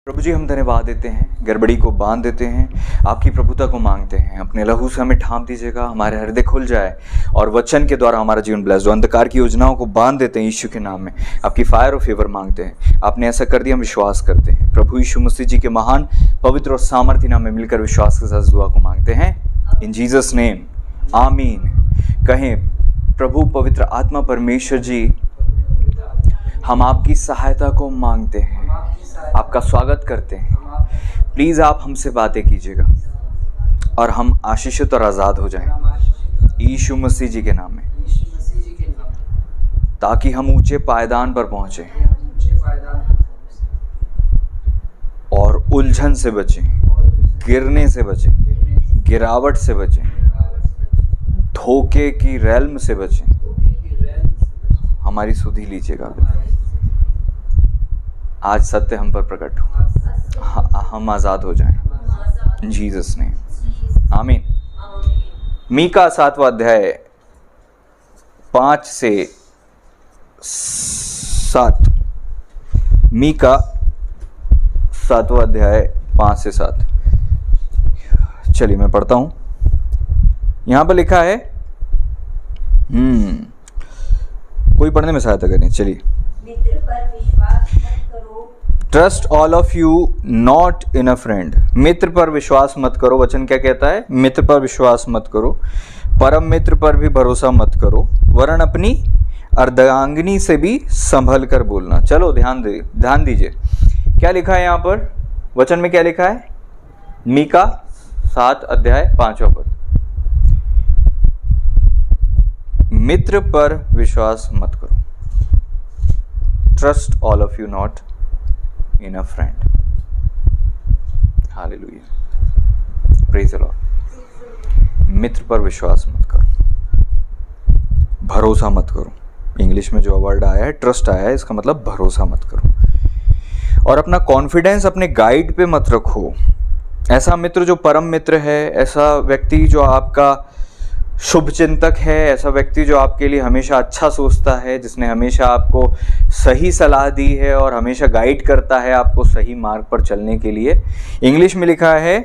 प्रभु जी, हम धन्यवाद देते हैं, गड़बड़ी को बांध देते हैं, आपकी प्रभुता को मांगते हैं। अपने लहू से हमें ढांप दीजिएगा, हमारे हृदय खुल जाए और वचन के द्वारा हमारा जीवन ब्लेस्ड हो। अंधकार की योजनाओं को बांध देते हैं यीशु के नाम में। आपकी फायर और फेवर मांगते हैं। आपने ऐसा कर दिया, हम विश्वास करते हैं। प्रभु यीशु मसीह जी के महान पवित्र और सामर्थ्य नाम में मिलकर विश्वास के साथ दुआ को मांगते हैं। इन जीसस नेम, आमीन। कहें, प्रभु पवित्र आत्मा परमेश्वर जी, हम आपकी सहायता को मांगते हैं, आपका स्वागत करते हैं। प्लीज़ आप हमसे बातें कीजिएगा और हम आशीषित और आज़ाद हो जाएं यीशु मसीह जी के नाम में, ताकि हम ऊंचे पायदान पर पहुंचे और उलझन से बचें, गिरने से बचें, गिरावट से बचें, धोखे की रैल्म से बचें। हमारी सुधि लीजिएगा। आज सत्य हम पर प्रकट हो, हम आज़ाद हो जाएं जीसस ने, आमीन। मीका 7वां अध्याय 5 से 7। मीका 7वां अध्याय 5 से 7। चलिए मैं पढ़ता हूं। यहां पर लिखा है, कोई पढ़ने में सहायता करें। चलिए। मित्र पर विश्वास मत करो। Trust all of you not in a friend. मित्र पर विश्वास मत करो। वचन क्या कहता है? मित्र पर विश्वास मत करो, परम मित्र पर भी भरोसा मत करो, वरन अपनी अर्धांगिनी से भी संभल कर बोलना। चलो ध्यान दीजिए क्या लिखा है यहाँ पर वचन में। क्या लिखा है? मीका 7 अध्याय 5वां पद। मित्र पर विश्वास मत करो। Trust all of you not in a friend. Hallelujah, praise the Lord. मित्र पर विश्वास मत करो, भरोसा मत करो। इंग्लिश में जो वर्ड आया है ट्रस्ट आया है, इसका मतलब भरोसा मत करो। और अपना कॉन्फिडेंस अपने गाइड पे मत रखो। ऐसा मित्र जो परम मित्र है, ऐसा व्यक्ति जो आपका शुभ चिंतक है, ऐसा व्यक्ति जो आपके लिए हमेशा अच्छा सोचता है, जिसने हमेशा आपको सही सलाह दी है और हमेशा गाइड करता है आपको सही मार्ग पर चलने के लिए। इंग्लिश में लिखा है,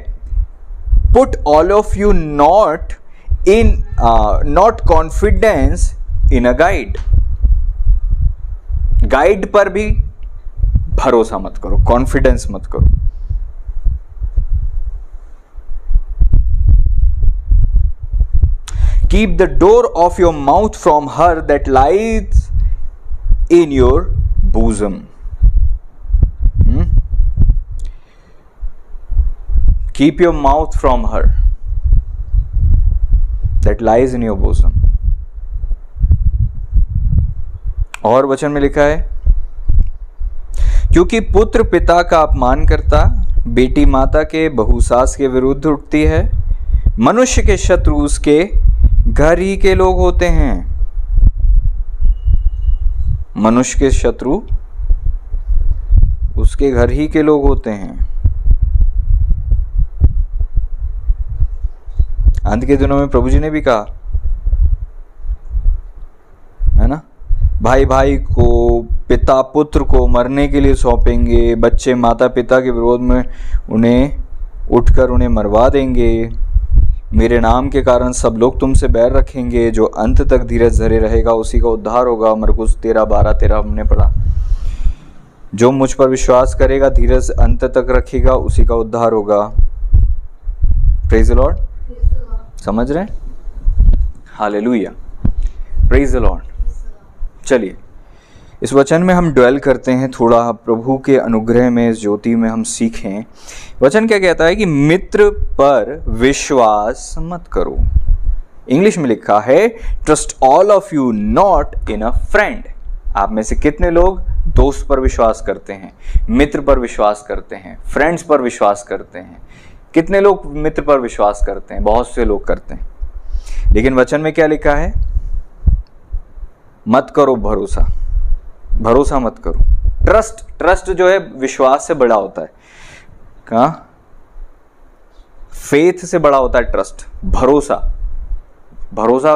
put all of you not confidence in a guide. Guide पर भी भरोसा मत करो, कॉन्फिडेंस मत करो। Keep the door of your mouth from her that lies in your bosom. Keep your mouth from her that lies in your bosom. और वचन में लिखा है, क्योंकि पुत्र पिता का अपमान करता, बेटी माता के, बहू सास के विरुद्ध उठती है। मनुष्य के शत्रु उसके घर ही के लोग होते हैं। मनुष्य के शत्रु उसके घर ही के लोग होते हैं। अंत के दिनों में प्रभु जी ने भी कहा है ना, भाई भाई को, पिता पुत्र को मरने के लिए सौंपेंगे, बच्चे माता पिता के विरोध में उन्हें उठकर उन्हें मरवा देंगे। मेरे नाम के कारण सब लोग तुमसे बैर रखेंगे। जो अंत तक धीरज धरे रहेगा उसी का उद्धार होगा। मरकुस 13:12-13 हमने पढ़ा। जो मुझ पर विश्वास करेगा, धीरज अंत तक रखेगा, उसी का उद्धार होगा। Praise the Lord. समझ रहे हैं? Hallelujah, praise the Lord. चलिए इस वचन में हम ड्वेल करते हैं थोड़ा, प्रभु के अनुग्रह में, इस ज्योति में हम सीखें। वचन क्या कहता है कि मित्र पर विश्वास मत करो। इंग्लिश में लिखा है, trust all of you not in a friend. आप में से कितने लोग दोस्त पर विश्वास करते हैं, मित्र पर विश्वास करते हैं, फ्रेंड्स पर विश्वास करते हैं? कितने लोग मित्र पर विश्वास करते हैं? बहुत से लोग करते हैं। लेकिन वचन में क्या लिखा है? मत करो भरोसा, भरोसा मत करो। ट्रस्ट जो है विश्वास से बड़ा होता है। कहाँ? फेथ से बड़ा होता है ट्रस्ट। भरोसा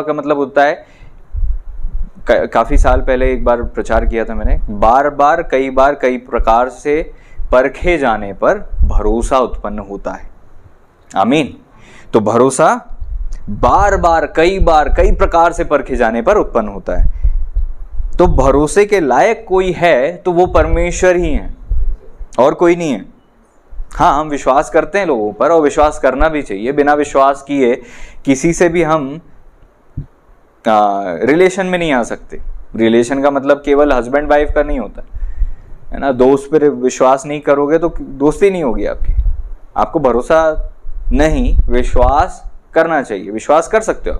का मतलब होता है, काफी साल पहले एक बार प्रचार किया था मैंने, बार बार कई प्रकार से परखे जाने पर भरोसा उत्पन्न होता है। आमीन। तो भरोसा बार बार कई प्रकार से परखे जाने पर उत्पन्न होता है। तो भरोसे के लायक कोई है तो वो परमेश्वर ही है और कोई नहीं है। हाँ, हम विश्वास करते हैं लोगों पर और विश्वास करना भी चाहिए। बिना विश्वास किए किसी से भी हम रिलेशन में नहीं आ सकते। रिलेशन का मतलब केवल हस्बैंड वाइफ का नहीं होता है ना। दोस्त पर विश्वास नहीं करोगे तो दोस्ती नहीं होगी आपकी। आपको भरोसा नहीं, विश्वास करना चाहिए। विश्वास कर सकते हो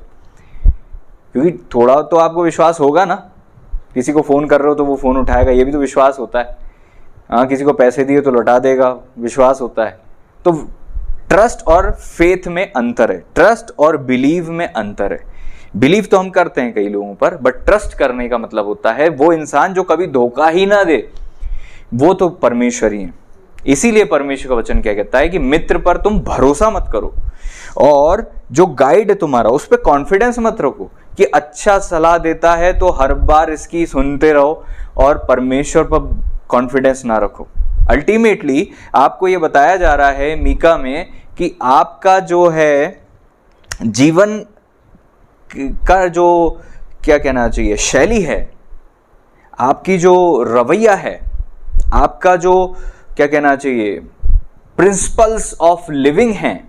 क्योंकि थोड़ा तो आपको विश्वास होगा ना। किसी को फ़ोन कर रहे हो तो वो फ़ोन उठाएगा, ये भी तो विश्वास होता है। हाँ, किसी को पैसे दिए तो लौटा देगा, विश्वास होता है। तो ट्रस्ट और फेथ में अंतर है, ट्रस्ट और बिलीव में अंतर है। बिलीव तो हम करते हैं कई लोगों पर, बट ट्रस्ट करने का मतलब होता है वो इंसान जो कभी धोखा ही ना दे, वो तो परमेश्वर ही है। इसीलिए परमेश्वर का वचन क्या कहता है कि मित्र पर तुम भरोसा मत करो और जो गाइड है तुम्हारा उस पर कॉन्फिडेंस मत रखो कि अच्छा सलाह देता है तो हर बार इसकी सुनते रहो और परमेश्वर पर कॉन्फिडेंस ना रखो। अल्टीमेटली आपको यह बताया जा रहा है मीका में कि आपका जो है जीवन का जो क्या कहना चाहिए शैली है, आपकी जो रवैया है, आपका जो क्या कहना चाहिए प्रिंसिपल्स ऑफ लिविंग हैं,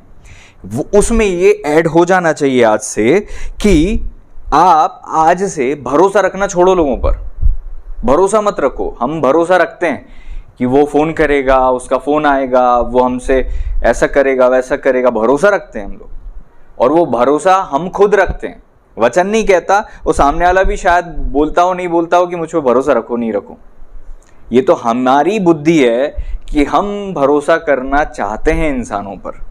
वो उसमें ये ऐड हो जाना चाहिए आज से कि आप आज से भरोसा रखना छोड़ो लोगों पर। भरोसा मत रखो। हम भरोसा रखते हैं कि वो फ़ोन करेगा, उसका फ़ोन आएगा, वो हमसे ऐसा करेगा वैसा करेगा, भरोसा रखते हैं हम लोग। और वो भरोसा हम खुद रखते हैं, वचन नहीं कहता। वो सामने वाला भी शायद बोलता हो नहीं बोलता हो कि मुझ पर भरोसा रखो नहीं रखो। ये तो हमारी बुद्धि है कि हम भरोसा करना चाहते हैं इंसानों पर,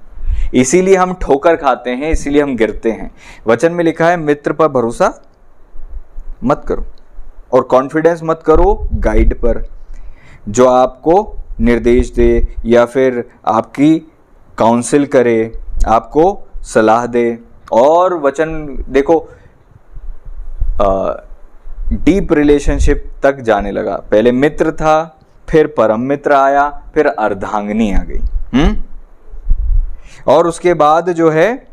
इसीलिए हम ठोकर खाते हैं, इसीलिए हम गिरते हैं। वचन में लिखा है मित्र पर भरोसा मत करो और कॉन्फिडेंस मत करो गाइड पर, जो आपको निर्देश दे या फिर आपकी काउंसिल करे, आपको सलाह दे। और वचन देखो डीप रिलेशनशिप तक जाने लगा। पहले मित्र था, फिर परम मित्र आया, फिर अर्धांगिनी आ गई। और उसके बाद जो है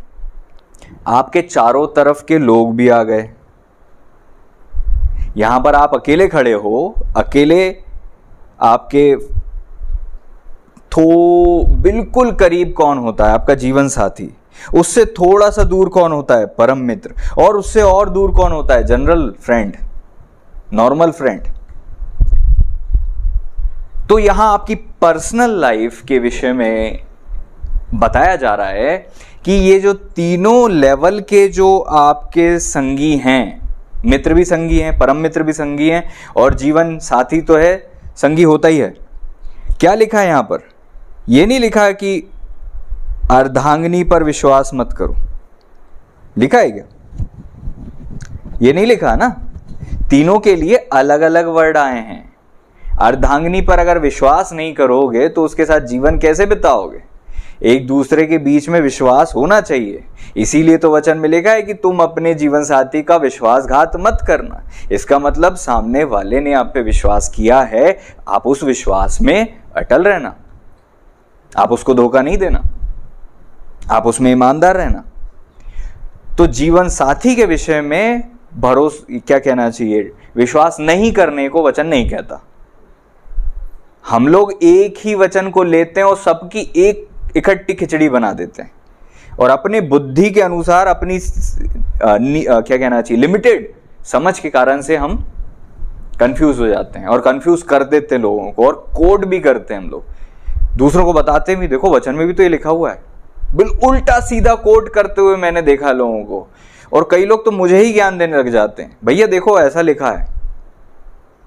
आपके चारों तरफ के लोग भी आ गए। यहां पर आप अकेले खड़े हो, अकेले आपके बिल्कुल करीब कौन होता है? आपका जीवन साथी। उससे थोड़ा सा दूर कौन होता है? परम मित्र। और उससे और दूर कौन होता है? General friend, normal friend. तो यहां आपकी पर्सनल लाइफ के विषय में बताया जा रहा है कि ये जो तीनों लेवल के जो आपके संगी हैं, मित्र भी संगी हैं, परम मित्र भी संगी हैं और जीवन साथी तो है, संगी होता ही है। क्या लिखा है यहां पर? यह नहीं लिखा है कि अर्धांगिनी पर विश्वास मत करो, लिखा है क्या? ये नहीं लिखा ना। तीनों के लिए अलग अलग वर्ड आए हैं। अर्धांगिनी पर अगर विश्वास नहीं करोगे तो उसके साथ जीवन कैसे बिताओगे? एक दूसरे के बीच में विश्वास होना चाहिए। इसीलिए तो वचन में लिखा है कि तुम अपने जीवन साथी का विश्वासघात मत करना। इसका मतलब सामने वाले ने आप पे विश्वास किया है, आप उस विश्वास में अटल रहना, आप उसको धोखा नहीं देना, आप उसमें ईमानदार रहना। तो जीवन साथी के विषय में क्या कहना चाहिए, विश्वास नहीं करने को वचन नहीं कहता। हम लोग एक ही वचन को लेते हैं और सबकी एक इकट्ठी खिचड़ी बना देते हैं और अपने बुद्धि के अनुसार अपनी क्या कहना चाहिए लिमिटेड समझ के कारण से हम कंफ्यूज हो जाते हैं और कंफ्यूज कर देते हैं लोगों को और कोड भी करते हैं हम लोग, दूसरों को बताते भी। देखो वचन में भी तो ये लिखा हुआ है। बिल्कुल उल्टा सीधा कोड करते हुए मैंने देखा लोगों को, और कई लोग तो मुझे ही ज्ञान देने लग जाते हैं, भैया देखो ऐसा लिखा है,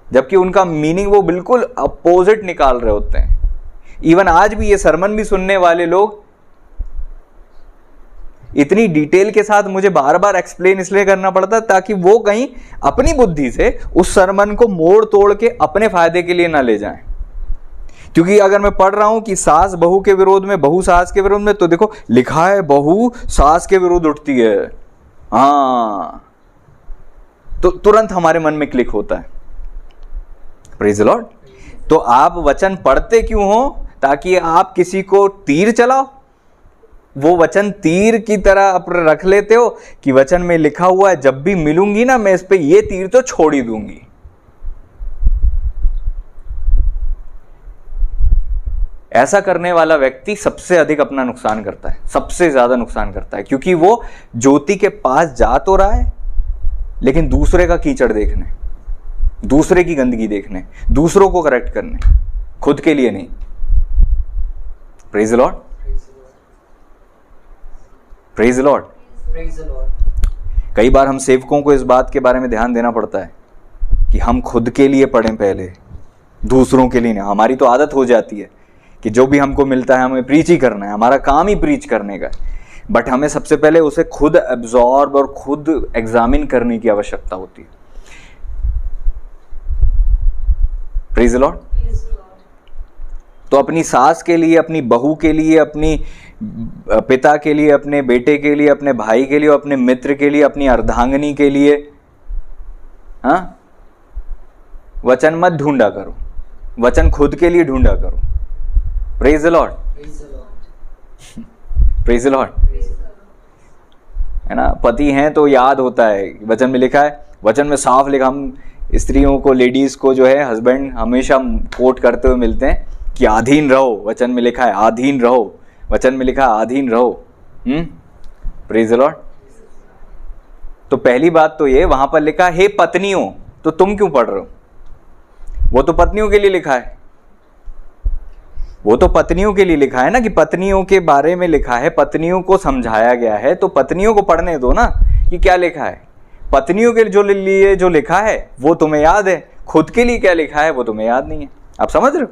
जबकि उनका मीनिंग वो बिल्कुल अपोजिट निकाल रहे होते हैं। इवन आज भी ये सरमन भी सुनने वाले लोग इतनी डिटेल के साथ मुझे बार बार एक्सप्लेन इसलिए करना पड़ता ताकि वो कहीं अपनी बुद्धि से उस सरमन को मोड़ तोड़ के अपने फायदे के लिए ना ले जाएं। क्योंकि अगर मैं पढ़ रहा हूं कि सास बहू के विरोध में, बहू सास के विरोध में, तो देखो लिखा है बहू सास के विरोध उठती है, हाँ, तो तुरंत हमारे मन में क्लिक होता है। Praise the Lord. तो आप वचन पढ़ते क्यों हो? ताकि आप किसी को तीर चलाओ? वो वचन तीर की तरह आप रख लेते हो कि वचन में लिखा हुआ है जब भी मिलूंगी ना मैं इस पे ये तीर तो छोड़ ही दूंगी। ऐसा करने वाला व्यक्ति सबसे अधिक अपना नुकसान करता है, सबसे ज्यादा नुकसान करता है, क्योंकि वो ज्योति के पास जा तो रहा है लेकिन दूसरे का कीचड़ देखने, दूसरे की गंदगी देखने, दूसरों को करेक्ट करने, खुद के लिए नहीं। Praise the Lord, praise the Lord, praise the Lord. कई बार हम सेवकों को इस बात के बारे में ध्यान देना पड़ता है कि हम खुद के लिए पढ़ें पहले, दूसरों के लिए नहीं। हमारी तो आदत हो जाती है कि जो भी हमको मिलता है हमें प्रीच ही करना है, हमारा काम ही प्रीच करने का है, बट हमें सबसे पहले उसे खुद एब्जॉर्ब और खुद एग्जामिन करने की आवश्यकता होती है। Praise the Lord. तो अपनी सास के लिए, अपनी बहू के लिए, अपनी पिता के लिए, अपने बेटे के लिए, अपने भाई के लिए, अपने मित्र के लिए, अपनी अर्धांगिनी के लिए, हाँ, वचन मत ढूंढा करो, वचन खुद के लिए ढूंढा करो। Praise the Lord, praise the Lord, है ना। पति हैं तो याद होता है, वचन में लिखा है, वचन में साफ लिखा, हम स्त्रियों को, लेडीज को जो है हस्बैंड हमेशा कोट करते हुए मिलते हैं कि अधीन रहो। वचन में लिखा है अधीन रहो, वचन में लिखा है अधीन रहो। Praise the Lord. तो पहली बात तो ये, वहां पर लिखा हे पत्नियों, तो तुम क्यों पढ़ रहे हो? वो तो पत्नियों के लिए लिखा है, वो तो पत्नियों के लिए लिखा है ना, कि पत्नियों के बारे में लिखा है, पत्नियों को समझाया गया है, तो पत्नियों को पढ़ने दो ना कि क्या लिखा है। पत्नियों के लिए जो लिखा है वो तुम्हें याद है, खुद के लिए क्या लिखा है वो तुम्हें याद नहीं है। आप समझ रहे हो?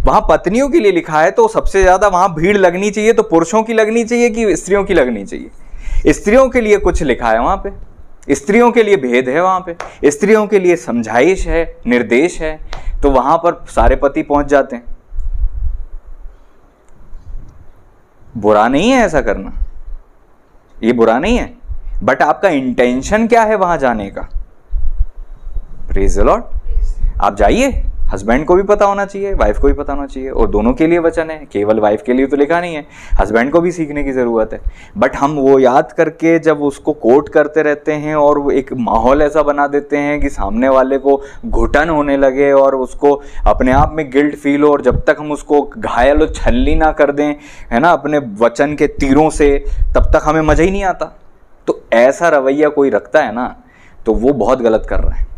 वहां पत्नियों के लिए लिखा है तो सबसे ज्यादा वहां भीड़ लगनी चाहिए, तो पुरुषों की लगनी चाहिए कि स्त्रियों की लगनी चाहिए? स्त्रियों के लिए कुछ लिखा है वहां पे, स्त्रियों के लिए भेद है वहां पे, स्त्रियों के लिए समझाइश है, निर्देश है, तो वहां पर सारे पति पहुंच जाते हैं। बुरा नहीं है ऐसा करना, ये बुरा नहीं है, बट आपका इंटेंशन क्या है वहां जाने का? Praise the Lord. आप जाइए, हस्बैंड को भी पता होना चाहिए, वाइफ को भी पता होना चाहिए, और दोनों के लिए वचन है, केवल वाइफ के लिए तो लिखा नहीं है, हस्बैंड को भी सीखने की ज़रूरत है। बट हम वो याद करके जब उसको कोट करते रहते हैं और वो एक माहौल ऐसा बना देते हैं कि सामने वाले को घुटन होने लगे और उसको अपने आप में गिल्ट फील हो, और जब तक हम उसको घायल और छलनी ना कर दें, है ना, अपने वचन के तीरों से, तब तक हमें मज़ा ही नहीं आता। तो ऐसा रवैया कोई रखता है ना, तो वो बहुत गलत कर रहा है।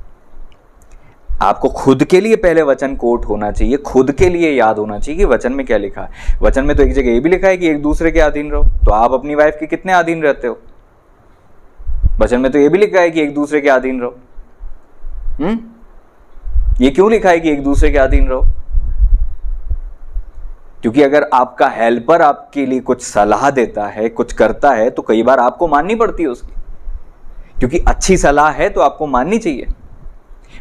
आपको खुद के लिए पहले वचन कोट होना चाहिए, खुद के लिए याद होना चाहिए कि वचन में क्या लिखा है। वचन में तो एक जगह ये भी लिखा है कि एक दूसरे के अधीन रहो, तो आप अपनी वाइफ के कितने अधीन रहते हो? वचन में तो ये भी लिखा है कि एक दूसरे के अधीन रहो। ये क्यों लिखा है कि एक दूसरे के अधीन रहो? क्योंकि अगर आपका हेल्पर आपके लिए कुछ सलाह देता है, कुछ करता है, तो कई बार आपको माननी पड़ती है उसकी, क्योंकि अच्छी सलाह है तो आपको माननी चाहिए।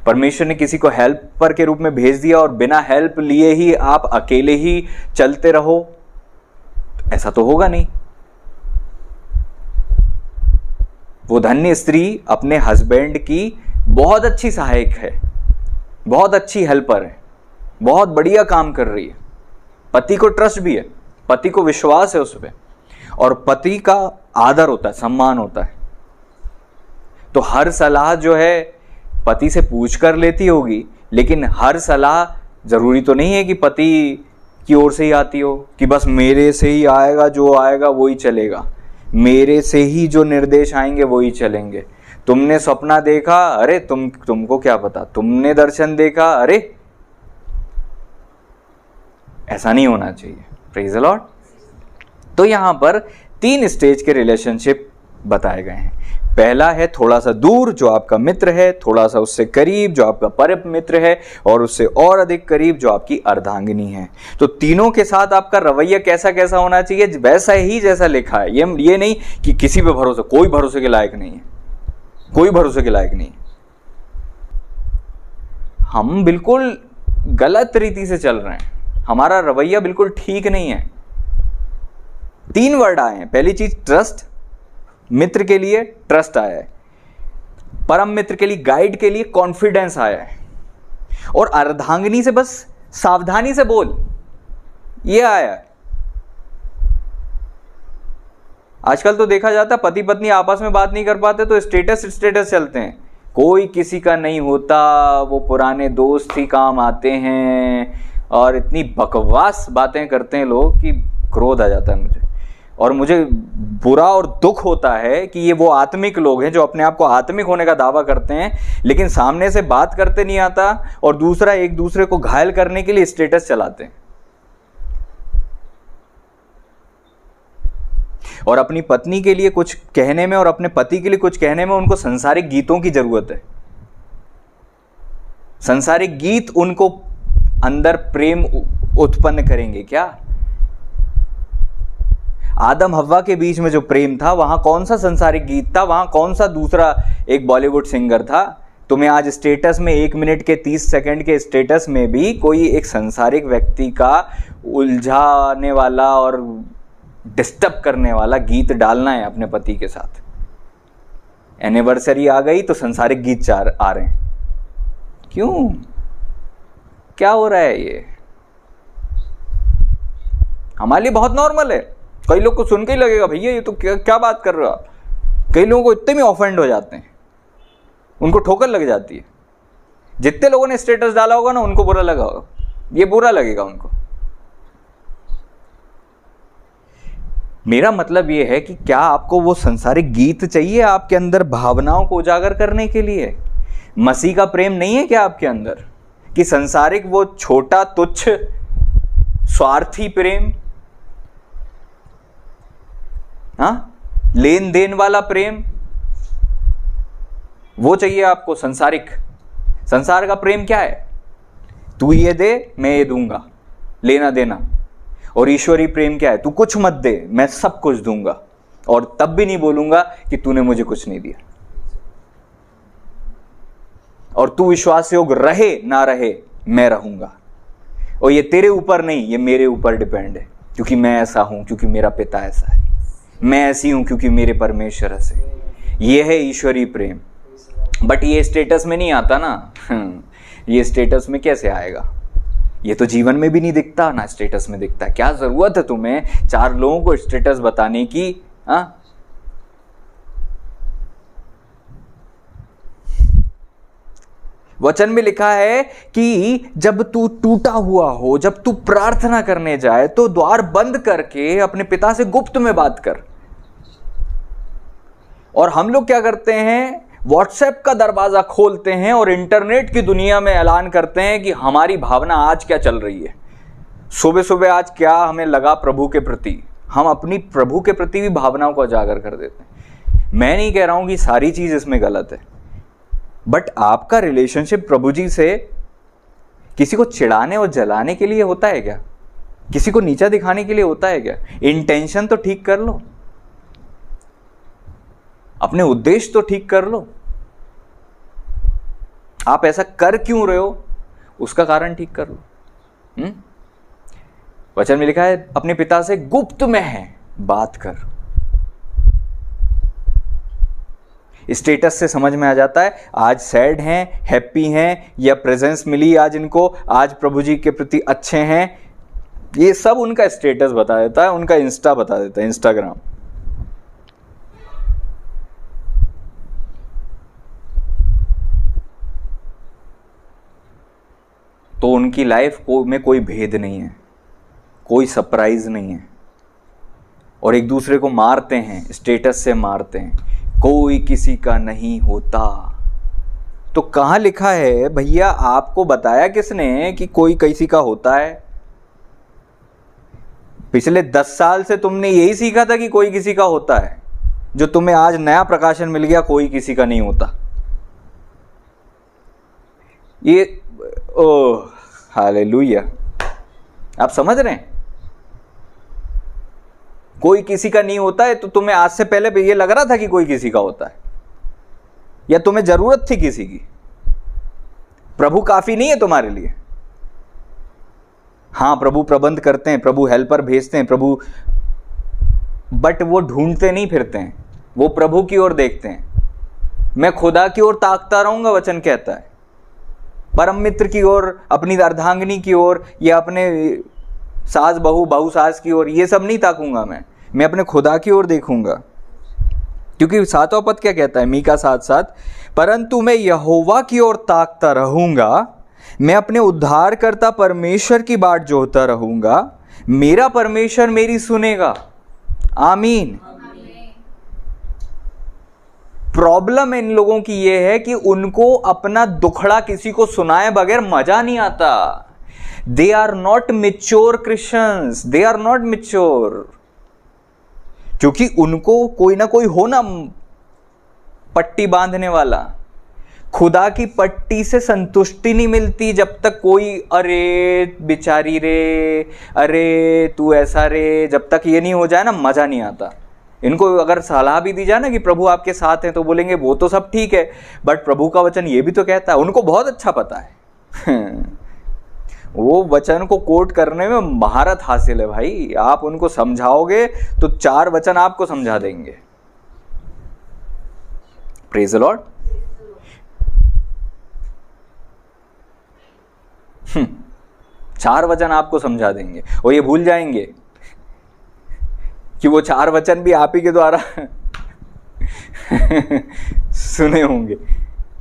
परमेश्वर ने किसी को हेल्पर के रूप में भेज दिया और बिना हेल्प लिए ही आप अकेले ही चलते रहो, तो ऐसा तो होगा नहीं। वो धन्य स्त्री अपने हस्बैंड की बहुत अच्छी सहायक है, बहुत अच्छी हेल्पर है, बहुत बढ़िया काम कर रही है। पति को ट्रस्ट भी है, पति को विश्वास है उस पर, और पति का आदर होता है, सम्मान होता है। तो हर सलाह जो है पति से पूछ कर लेती होगी, लेकिन हर सलाह जरूरी तो नहीं है कि पति की ओर से ही आती हो, कि बस मेरे से ही आएगा, जो आएगा वो ही चलेगा, मेरे से ही जो निर्देश आएंगे वो ही चलेंगे। तुमने सपना देखा, अरे तुमको क्या पता, तुमने दर्शन देखा, अरे ऐसा नहीं होना चाहिए। Praise the Lord. तो यहां पर 3 स्टेज के रिलेशनशिप बताए गए हैं। पहला है थोड़ा सा दूर, जो आपका मित्र है, थोड़ा सा उससे करीब, जो आपका परम मित्र है, और उससे और अधिक करीब, जो आपकी अर्धांगिनी है। तो तीनों के साथ आपका रवैया कैसा कैसा होना चाहिए? वैसा ही जैसा लिखा है। ये नहीं कि किसी पे भरोसा, कोई भरोसे के लायक नहीं है, कोई भरोसे के लायक नहीं। हम बिल्कुल गलत रीति से चल रहे हैं, हमारा रवैया बिल्कुल ठीक नहीं है। 3 वर्ड आए हैं। पहली चीज ट्रस्ट, मित्र के लिए ट्रस्ट आया है, परम मित्र के लिए, गाइड के लिए कॉन्फिडेंस आया है, और अर्धांगिनी से बस सावधानी से बोल, ये आया है। आजकल तो देखा जाता है पति पत्नी आपस में बात नहीं कर पाते तो स्टेटस चलते हैं, कोई किसी का नहीं होता, वो पुराने दोस्त ही काम आते हैं, और इतनी बकवास बातें करते हैं लोग कि क्रोध आ जाता है मुझे। और मुझे बुरा और दुख होता है कि ये वो आत्मिक लोग हैं जो अपने आप को आत्मिक होने का दावा करते हैं, लेकिन सामने से बात करते नहीं आता, और दूसरा एक दूसरे को घायल करने के लिए स्टेटस चलाते हैं। और अपनी पत्नी के लिए कुछ कहने में और अपने पति के लिए कुछ कहने में उनको संसारिक गीतों की जरूरत है। संसारिक गीत उनको अंदर प्रेम उत्पन्न करेंगे क्या? आदम हव्वा के बीच में जो प्रेम था, वहां कौन सा संसारिक गीत था? वहां कौन सा दूसरा एक बॉलीवुड सिंगर था? तुम्हें आज स्टेटस में 1 मिनट के 30 सेकंड के स्टेटस में भी कोई एक संसारिक व्यक्ति का उलझाने वाला और डिस्टर्ब करने वाला गीत डालना है अपने पति के साथ। एनिवर्सरी आ गई तो संसारिक गीत आ रहे हैं। क्यों? क्या हो रहा है ये? हमारे लिए बहुत नॉर्मल है, कई लोग को सुन के ही लगेगा भैया ये तो क्या बात कर रहे हो आप। कई लोगों को इतने में ऑफेंड हो जाते हैं, उनको ठोकर लग जाती है। जितने लोगों ने स्टेटस डाला होगा ना उनको बुरा लगा होगा, ये बुरा लगेगा उनको। मेरा मतलब ये है कि क्या आपको वो संसारिक गीत चाहिए आपके अंदर भावनाओं को उजागर करने के लिए? मसीह का प्रेम नहीं है क्या आपके अंदर, कि संसारिक वो छोटा तुच्छ स्वार्थी प्रेम, लेन देन वाला प्रेम, वो चाहिए आपको? संसारिक, संसार का प्रेम क्या है? तू ये दे मैं ये दूंगा, लेना देना। और ईश्वरीय प्रेम क्या है? तू कुछ मत दे मैं सब कुछ दूंगा, और तब भी नहीं बोलूंगा कि तूने मुझे कुछ नहीं दिया। और तू विश्वास योग्य रहे ना रहे मैं रहूंगा, और ये तेरे ऊपर नहीं, ये मेरे ऊपर डिपेंड है, क्योंकि मैं ऐसा हूं, क्योंकि मेरा पिता ऐसा है, मैं ऐसी हूं क्योंकि मेरे परमेश्वर ऐसे। ये है ईश्वरीय प्रेम। बट ये स्टेटस में नहीं आता ना। ये स्टेटस में कैसे आएगा? ये तो जीवन में भी नहीं दिखता ना स्टेटस में दिखता। क्या जरूरत है तुम्हें 4 लोगों को स्टेटस बताने की? वचन में लिखा है कि जब तू टूटा हुआ हो, जब तू प्रार्थना करने जाए तो द्वार बंद करके अपने पिता से गुप्त में बात कर। और हम लोग क्या करते हैं? व्हाट्सएप का दरवाजा खोलते हैं और इंटरनेट की दुनिया में ऐलान करते हैं कि हमारी भावना आज क्या चल रही है, सुबह सुबह आज क्या हमें लगा प्रभु के प्रति। हम अपनी प्रभु के प्रति भी भावनाओं को उजागर कर देते हैं। मैं नहीं कह रहा हूं कि सारी चीज इसमें गलत है, बट आपका रिलेशनशिप प्रभु जी से किसी को चिढ़ाने और जलाने के लिए होता है क्या? किसी को नीचा दिखाने के लिए होता है क्या? इंटेंशन तो ठीक कर लो, अपने उद्देश्य तो ठीक कर लो। आप ऐसा कर क्यों रहे हो उसका कारण ठीक कर लो। वचन में लिखा है अपने पिता से गुप्त में है बात कर। स्टेटस से समझ में आ जाता है आज सैड हैं, हैप्पी हैं, या प्रेजेंस मिली आज इनको, आज प्रभु जी के प्रति अच्छे हैं। ये सब उनका स्टेटस बता देता है, उनका इंस्टा बता देता है, इंस्टाग्राम। तो उनकी लाइफ में कोई भेद नहीं है, कोई सरप्राइज नहीं है, और एक दूसरे को मारते हैं, स्टेटस से मारते हैं। कोई किसी का नहीं होता। तो कहां लिखा है भैया? आपको बताया किसने कि कोई किसी का होता है? पिछले 10 साल से तुमने यही सीखा था कि कोई किसी का होता है, जो तुम्हें आज नया प्रकाशन मिल गया कोई किसी का नहीं होता। ये ओह हालेलुया, आप समझ रहे हैं? कोई किसी का नहीं होता है तो तुम्हें आज से पहले ये लग रहा था कि कोई किसी का होता है, या तुम्हें जरूरत थी किसी की? प्रभु काफी नहीं है तुम्हारे लिए? हां, प्रभु प्रबंध करते हैं, प्रभु हेल्पर भेजते हैं, प्रभु, बट वो ढूंढते नहीं फिरते हैं, वो प्रभु की ओर देखते हैं। मैं खुदा की ओर ताकता रहूंगा, वचन कहता है, परम मित्र की ओर, अपनी अर्धांगिनी की ओर, या अपने सास बहू, बहू सास की ओर, ये सब नहीं ताकूंगा मैं अपने खुदा की ओर देखूंगा। क्योंकि सातवां पद क्या कहता है मीका 7:7, परंतु मैं यहोवा की ओर ताकता रहूंगा, मैं अपने उद्धारकर्ता परमेश्वर की बाट जोहता रहूंगा, मेरा परमेश्वर मेरी सुनेगा। आमीन। प्रॉब्लम इन लोगों की ये है कि उनको अपना दुखड़ा किसी को सुनाए बगैर मजा नहीं आता। They are not mature Christians, they are not mature. क्योंकि उनको कोई ना कोई हो ना पट्टी बांधने वाला। खुदा की पट्टी से संतुष्टि नहीं मिलती जब तक कोई अरे बेचारी रे, अरे तू ऐसा रे, जब तक ये नहीं हो जाए ना मजा नहीं आता। इनको अगर सलाह भी दी जाए ना कि प्रभु आपके साथ हैं, तो बोलेंगे वो तो सब ठीक है, बट प्रभु का वचन ये भी तो कहता है। उनको बहुत अच्छा पता है वो वचन को कोट करने में महारत हासिल है भाई। आप उनको समझाओगे तो 4 वचन आपको समझा देंगे। Praise the Lord. 4 वचन आपको समझा देंगे और ये भूल जाएंगे कि वो 4 वचन भी आप ही के द्वारा सुने होंगे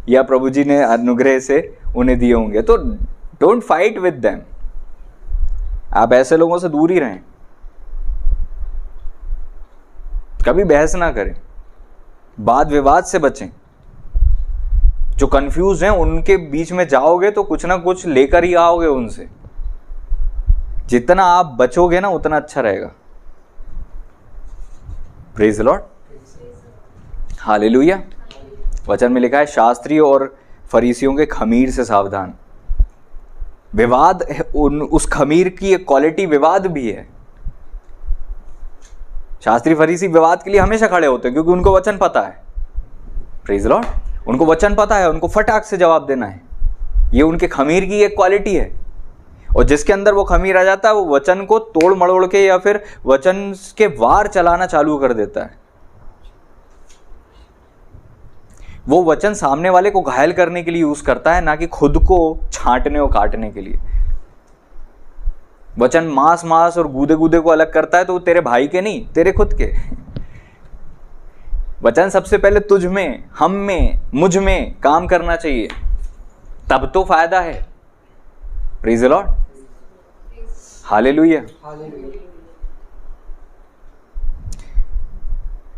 या प्रभु जी ने अनुग्रह से उन्हें दिए होंगे। तो डोंट फाइट विद देम। आप ऐसे लोगों से दूर ही रहें, कभी बहस ना करें, वाद विवाद से बचें। जो कंफ्यूज हैं उनके बीच में जाओगे तो कुछ ना कुछ लेकर ही आओगे उनसे। जितना आप बचोगे ना उतना अच्छा रहेगा। Praise the Lord, hallelujah. वचन में लिखा है शास्त्री और फरीसियों के खमीर से सावधान। विवाद उस खमीर की एक क्वालिटी विवाद भी है। शास्त्री फरीसी विवाद के लिए हमेशा खड़े होते हैं क्योंकि उनको वचन पता है। Praise the Lord. उनको वचन पता है, उनको फटाक से जवाब देना है। ये उनके खमीर की एक क्वालिटी है। और जिसके अंदर वो खमीर आ जाता है वो वचन को तोड़ मड़ोड़ के या फिर वचन के वार चलाना चालू कर देता है। वो वचन सामने वाले को घायल करने के लिए यूज करता है, ना कि खुद को छांटने और काटने के लिए। वचन मांस मांस और गूदे गूदे को अलग करता है तो वो तेरे भाई के नहीं, तेरे खुद के। वचन सबसे पहले तुझ में, हम में, मुझ में काम करना चाहिए, तब तो फायदा है। Praise the Lord, hallelujah.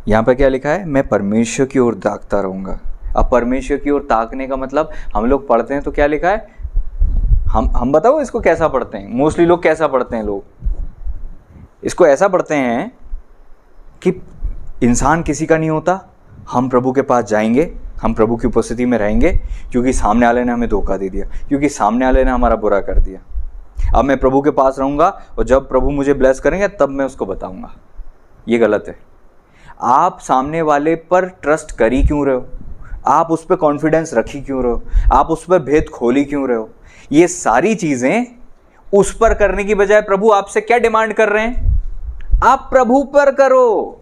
यहां पर क्या लिखा है? मैं परमेश्वर की ओर ताकता रहूंगा। अब परमेश्वर की ओर ताकने का मतलब हम लोग पढ़ते हैं तो क्या लिखा है? हम बताओ इसको कैसा पढ़ते हैं? मोस्टली लोग कैसा पढ़ते हैं? लोग इसको ऐसा पढ़ते हैं कि इंसान किसी का नहीं होता, हम प्रभु के पास जाएंगे, हम प्रभु की उपस्थिति में रहेंगे क्योंकि सामने वाले ने हमें धोखा दे दिया, क्योंकि सामने वाले ने हमारा बुरा कर दिया। अब मैं प्रभु के पास रहूंगा और जब प्रभु मुझे ब्लेस करेंगे तब मैं उसको बताऊंगा। ये गलत है। आप सामने वाले पर ट्रस्ट कर ही क्यों रहे हो? आप उस पर कॉन्फिडेंस रखी क्यों रहे हो? आप उस पर भेद खोली क्यों रहे हो? ये सारी चीजें उस पर करने की बजाय प्रभु आपसे क्या डिमांड कर रहे हैं? आप प्रभु पर करो।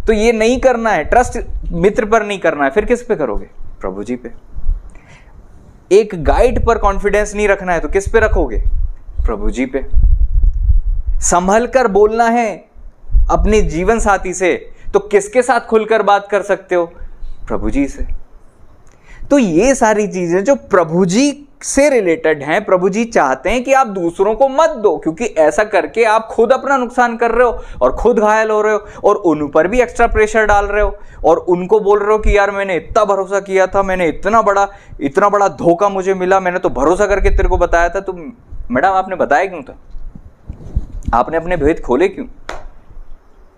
तो ये नहीं करना है, ट्रस्ट मित्र पर नहीं करना है, फिर किस पे करोगे? प्रभु जी पे। एक गाइड पर कॉन्फिडेंस नहीं रखना है तो किस पे रखोगे? प्रभु जी पे। संभल कर बोलना है अपने जीवन साथी से तो किसके साथ खुलकर बात कर सकते हो? प्रभु जी से। तो ये सारी चीजें जो प्रभु जी से रिलेटेड हैं, प्रभु जी चाहते हैं कि आप दूसरों को मत दो, क्योंकि ऐसा करके आप खुद अपना नुकसान कर रहे हो और खुद घायल हो रहे हो और उन पर भी एक्स्ट्रा प्रेशर डाल रहे हो और उनको बोल रहे हो कि यार मैंने इतना भरोसा किया था, मैंने इतना बड़ा धोखा मुझे मिला, मैंने तो भरोसा करके तेरे को बताया था। तो मैडम आपने बताया क्यों था? आपने अपने भेद खोले क्यों?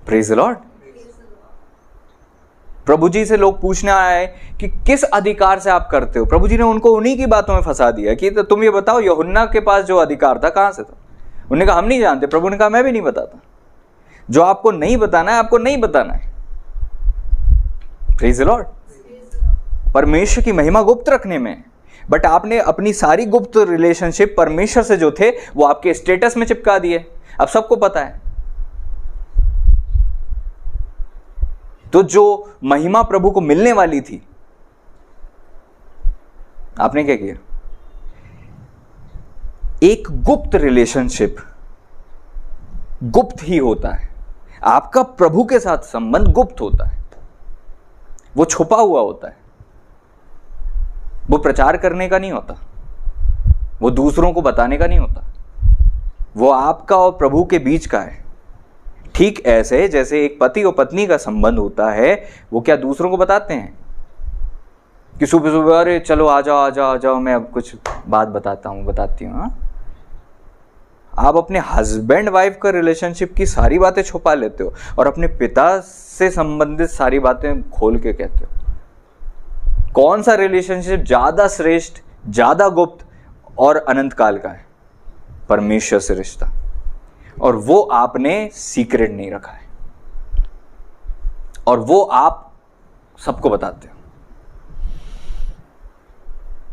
Praise the Lord. प्रभु जी से लोग पूछने आए कि किस अधिकार से आप करते हो? प्रभु जी ने उनको उन्हीं की बातों में फंसा दिया कि तो तुम ये बताओ यूहन्ना के पास जो अधिकार था कहां से था? उन्होंने कहा हम नहीं जानते। प्रभु ने कहा मैं भी नहीं बताता। जो आपको नहीं बताना है आपको नहीं बताना है। Praise the Lord. परमेश्वर की महिमा गुप्त रखने में, बट आपने अपनी सारी गुप्त रिलेशनशिप परमेश्वर से जो थे वो आपके स्टेटस में चिपका दिए। अब सबको पता है। तो जो महिमा प्रभु को मिलने वाली थी, आपने क्या किया? एक गुप्त रिलेशनशिप गुप्त ही होता है। आपका प्रभु के साथ संबंध गुप्त होता है, वो छुपा हुआ होता है, वो प्रचार करने का नहीं होता, वो दूसरों को बताने का नहीं होता, वो आपका और प्रभु के बीच का है। ठीक ऐसे जैसे एक पति और पत्नी का संबंध होता है, वो क्या दूसरों को बताते हैं कि सुबह सुबह अरे चलो आ जाओ आ जाओ आ जाओ, मैं अब कुछ बात बताती हूँ। हाँ, आप अपने हस्बैंड वाइफ का रिलेशनशिप की सारी बातें छुपा लेते हो और अपने पिता से संबंधित सारी बातें खोल के कहते हो। कौन सा रिलेशनशिप ज्यादा श्रेष्ठ, ज्यादा गुप्त और अनंत काल का है? परमेश्वर से रिश्ता, और वो आपने सीक्रेट नहीं रखा है और वो आप सबको बताते हो।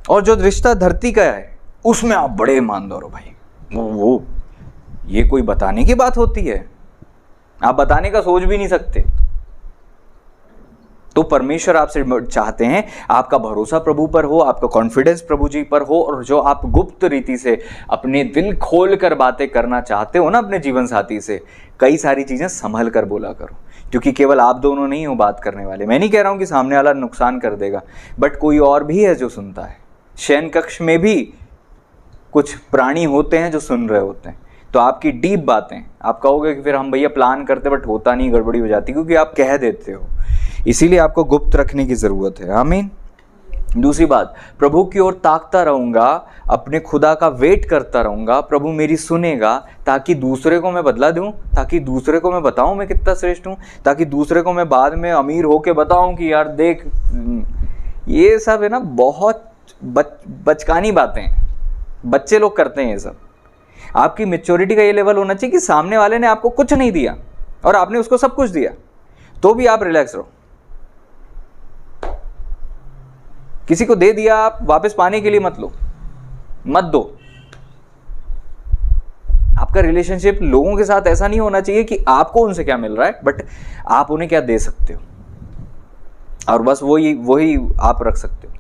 और जो रिश्ता धरती का है उसमें आप बड़े ईमानदार हो भाई, वो ये कोई बताने की बात होती है? आप बताने का सोच भी नहीं सकते। तो परमेश्वर आपसे चाहते हैं आपका भरोसा प्रभु पर हो, आपका कॉन्फिडेंस प्रभु जी पर हो, और जो आप गुप्त रीति से अपने दिल खोल कर बातें करना चाहते हो ना अपने जीवन साथी से, कई सारी चीजें संभल कर बोला करो, क्योंकि केवल आप दोनों नहीं हो बात करने वाले। मैं नहीं कह रहा हूं कि सामने वाला नुकसान कर देगा, बट कोई और भी है जो सुनता है। शयन कक्ष में भी कुछ प्राणी होते हैं जो सुन रहे होते हैं। तो आपकी डीप बातें आप कहोगे कि फिर हम भैया प्लान करते बट होता नहीं, गड़बड़ी हो जाती, क्योंकि आप कह देते हो। इसीलिए आपको गुप्त रखने की जरूरत है। आमीन। दूसरी बात, प्रभु की ओर ताकता रहूंगा, अपने खुदा का वेट करता रहूंगा, प्रभु मेरी सुनेगा, ताकि दूसरे को मैं बदला दूं, ताकि दूसरे को मैं बताऊं मैं कितना श्रेष्ठ हूं, ताकि दूसरे को मैं बाद में अमीर होके बताऊं कि यार देख। ये सब है ना बहुत बचकानी बातें हैं, बच्चे लोग करते हैं ये सब। आपकी मैच्योरिटी का ये लेवल होना चाहिए कि सामने वाले ने आपको कुछ नहीं दिया और आपने उसको सब कुछ दिया, तो भी आप रिलैक्स रहो। किसी को दे दिया, आप वापस पाने के लिए मत दो। आपका रिलेशनशिप लोगों के साथ ऐसा नहीं होना चाहिए कि आपको उनसे क्या मिल रहा है, बट आप उन्हें क्या दे सकते हो, और बस वही आप रख सकते हो।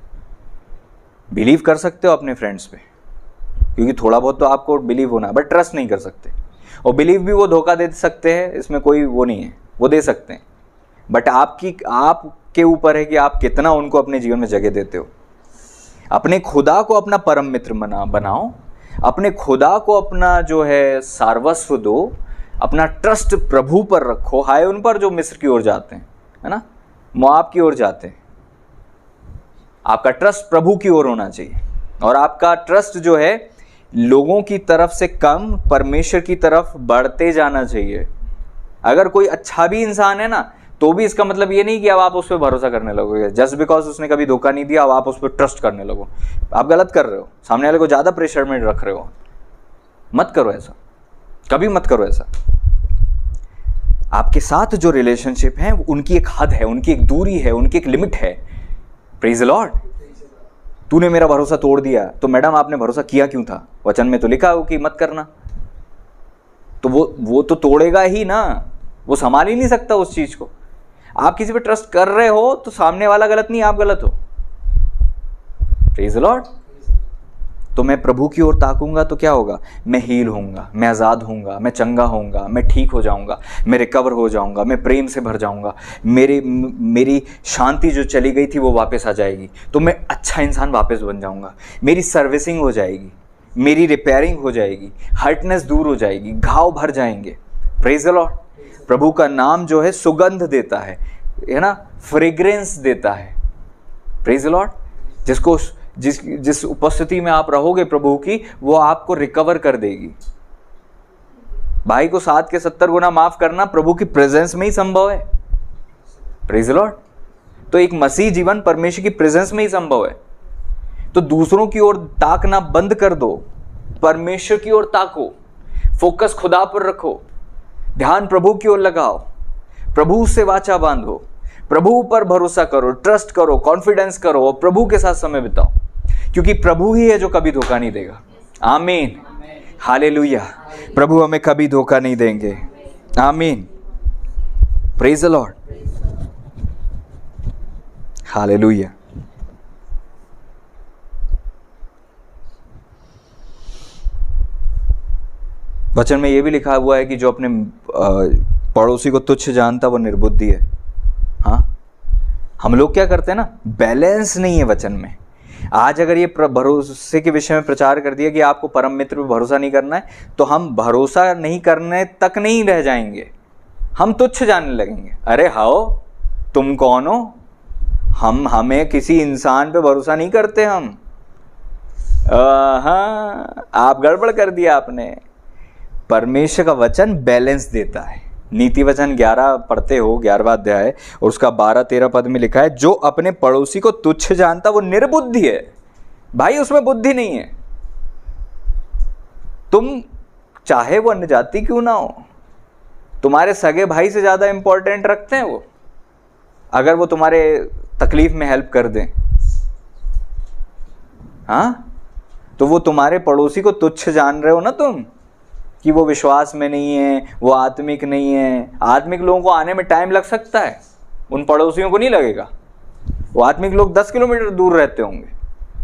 बिलीव कर सकते हो अपने फ्रेंड्स पे, क्योंकि थोड़ा बहुत तो आपको बिलीव होना है, बट ट्रस्ट नहीं कर सकते। और बिलीव भी वो धोखा दे सकते हैं, इसमें कोई वो नहीं है, वो दे सकते हैं, बट आपके ऊपर है कि आप कितना उनको अपने जीवन में जगह देते हो। अपने खुदा को अपना परम मित्र बनाओ, अपने खुदा को अपना जो है सर्वस्व दो, अपना ट्रस्ट प्रभु पर रखो। हाय उन पर जो मिस्र की ओर जाते हैं, है ना, मोआब की ओर जाते हैं। आपका ट्रस्ट प्रभु की ओर होना चाहिए, और आपका ट्रस्ट जो है लोगों की तरफ से कम परमेश्वर की तरफ बढ़ते जाना चाहिए। अगर कोई अच्छा भी इंसान है ना, तो भी इसका मतलब ये नहीं कि अब आप उस पर भरोसा करने लगोगे। जस्ट बिकॉज उसने कभी धोखा नहीं दिया अब आप उस पर ट्रस्ट करने लगो, आप गलत कर रहे हो, सामने वाले को ज़्यादा प्रेशर में रख रहे हो। मत करो ऐसा, कभी मत करो ऐसा। आपके साथ जो रिलेशनशिप है उनकी एक हद है, उनकी एक दूरी है, उनकी एक लिमिट है। Praise the Lord. तूने मेरा भरोसा तोड़ दिया, तो मैडम आपने भरोसा किया क्यों था? वचन में तो लिखा हो कि मत करना, तो वो तो तोड़ेगा ही ना, वो संभाल ही नहीं सकता उस चीज को। आप किसी पे ट्रस्ट कर रहे हो तो सामने वाला गलत नहीं, आप गलत हो। Praise the Lord. तो मैं प्रभु की ओर ताकूंगा तो क्या होगा? मैं हील होऊंगा, मैं आज़ाद होऊंगा, मैं चंगा होऊंगा, मैं ठीक हो जाऊंगा, मैं रिकवर हो जाऊंगा, मैं प्रेम से भर जाऊंगा, मेरी शांति जो चली गई थी वो वापस आ जाएगी, तो मैं अच्छा इंसान वापस बन जाऊंगा, मेरी सर्विसिंग हो जाएगी, मेरी रिपेयरिंग हो जाएगी, हर्टनेस दूर हो जाएगी, घाव भर जाएंगे। Praise the Lord. प्रभु का नाम जो है सुगंध देता है ना, फ्रेग्रेंस देता है। Praise the Lord. जिस उपस्थिति में आप रहोगे प्रभु की, वो आपको रिकवर कर देगी। भाई को 7 के 70 गुना माफ करना प्रभु की प्रेजेंस में ही संभव है। Praise the Lord. तो एक मसीह जीवन परमेश्वर की प्रेजेंस में ही संभव है। तो दूसरों की ओर ताकना बंद कर दो, परमेश्वर की ओर ताको, फोकस खुदा पर रखो, ध्यान प्रभु की ओर लगाओ, प्रभु से वाचा बांधो, प्रभु पर भरोसा करो, ट्रस्ट करो, कॉन्फिडेंस करो, और प्रभु के साथ समय बिताओ, क्योंकि प्रभु ही है जो कभी धोखा नहीं देगा। आमीन, हालेलुया। प्रभु हमें कभी धोखा नहीं देंगे। आमीन, प्रेज द लॉर्ड, हालेलुया। वचन में ये भी लिखा हुआ है कि जो अपने पड़ोसी को तुच्छ जानता वो निर्बुद्धि है। हाँ, हम लोग क्या करते हैं ना, बैलेंस नहीं है वचन में। आज अगर ये भरोसे के विषय में प्रचार कर दिया कि आपको परम मित्र पे भरोसा नहीं करना है, तो हम भरोसा नहीं करने तक नहीं रह जाएंगे, हम तुच्छ जानने लगेंगे। अरे हाओ, तुम कौन हो? हमें किसी इंसान पे भरोसा नहीं करते हम। हाँ, आप गड़बड़ कर दिया आपने। परमेश्वर का वचन बैलेंस देता है। नीति वचन 11 पढ़ते हो, 11वां अध्याय और उसका 12-13 पद में लिखा है, जो अपने पड़ोसी को तुच्छ जानता वो निर्बुद्धि है। भाई उसमें बुद्धि नहीं है। तुम चाहे वो अन्य जाति क्यों ना हो, तुम्हारे सगे भाई से ज्यादा इंपॉर्टेंट रखते हैं वो, अगर वो तुम्हारे तकलीफ में हेल्प कर दें। हाँ, तो वो तुम्हारे पड़ोसी को तुच्छ जान रहे हो ना तुम, कि वो विश्वास में नहीं है, वो आत्मिक नहीं है। आत्मिक लोगों को आने में टाइम लग सकता है, उन पड़ोसियों को नहीं लगेगा। वो आत्मिक लोग 10 किलोमीटर दूर रहते होंगे,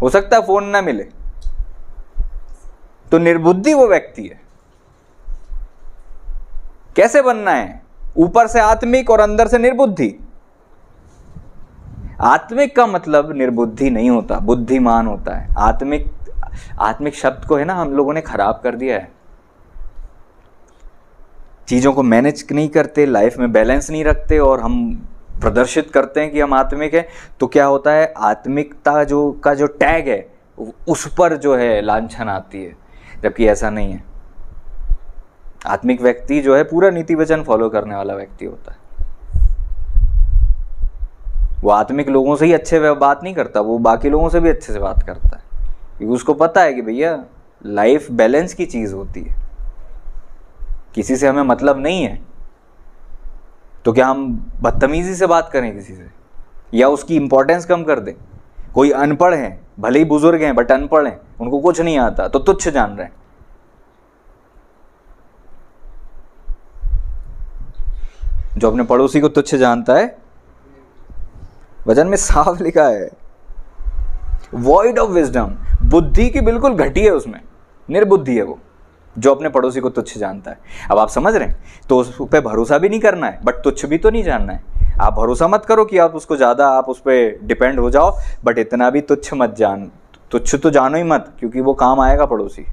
हो सकता है फोन ना मिले। तो निर्बुद्धि वो व्यक्ति है। कैसे बनना है? ऊपर से आत्मिक और अंदर से निर्बुद्धि। आत्मिक का मतलब निर्बुद्धि नहीं होता, बुद्धिमान होता है। आत्मिक शब्द को है ना हम लोगों ने खराब कर दिया है। चीजों को मैनेज नहीं करते, लाइफ में बैलेंस नहीं रखते और हम प्रदर्शित करते हैं कि हम आत्मिक हैं। तो क्या होता है, आत्मिकता का जो टैग है उस पर जो है लांछन आती है, जबकि ऐसा नहीं है। आत्मिक व्यक्ति जो है पूरा नीति वचन फॉलो करने वाला व्यक्ति होता है। वो आत्मिक लोगों से ही अच्छे बात नहीं करता, वो बाकी लोगों से भी अच्छे से बात करता है, क्योंकि उसको पता है कि भैया लाइफ बैलेंस की चीज होती है। किसी से हमें मतलब नहीं है तो क्या हम बदतमीजी से बात करें किसी से, या उसकी इंपॉर्टेंस कम कर दें? कोई अनपढ़ है, भले ही बुजुर्ग हैं बट अनपढ़ हैं, उनको कुछ नहीं आता तो तुच्छ जान रहे हैं। जो अपने पड़ोसी को तुच्छ जानता है, वचन में साफ लिखा है, वॉइड ऑफ विजडम, बुद्धि की बिल्कुल घटी है उसमें, निर्बुद्धि है वो जो अपने पड़ोसी को तुच्छ जानता है। अब आप समझ रहे हैं, तो उस पर भरोसा भी नहीं करना है बट तुच्छ भी तो नहीं जानना है। आप भरोसा मत करो कि आप उसको ज़्यादा आप उस पर डिपेंड हो जाओ, बट इतना भी तुच्छ मत जान। तुच्छ तो जानो ही मत, क्योंकि वो काम आएगा पड़ोसी,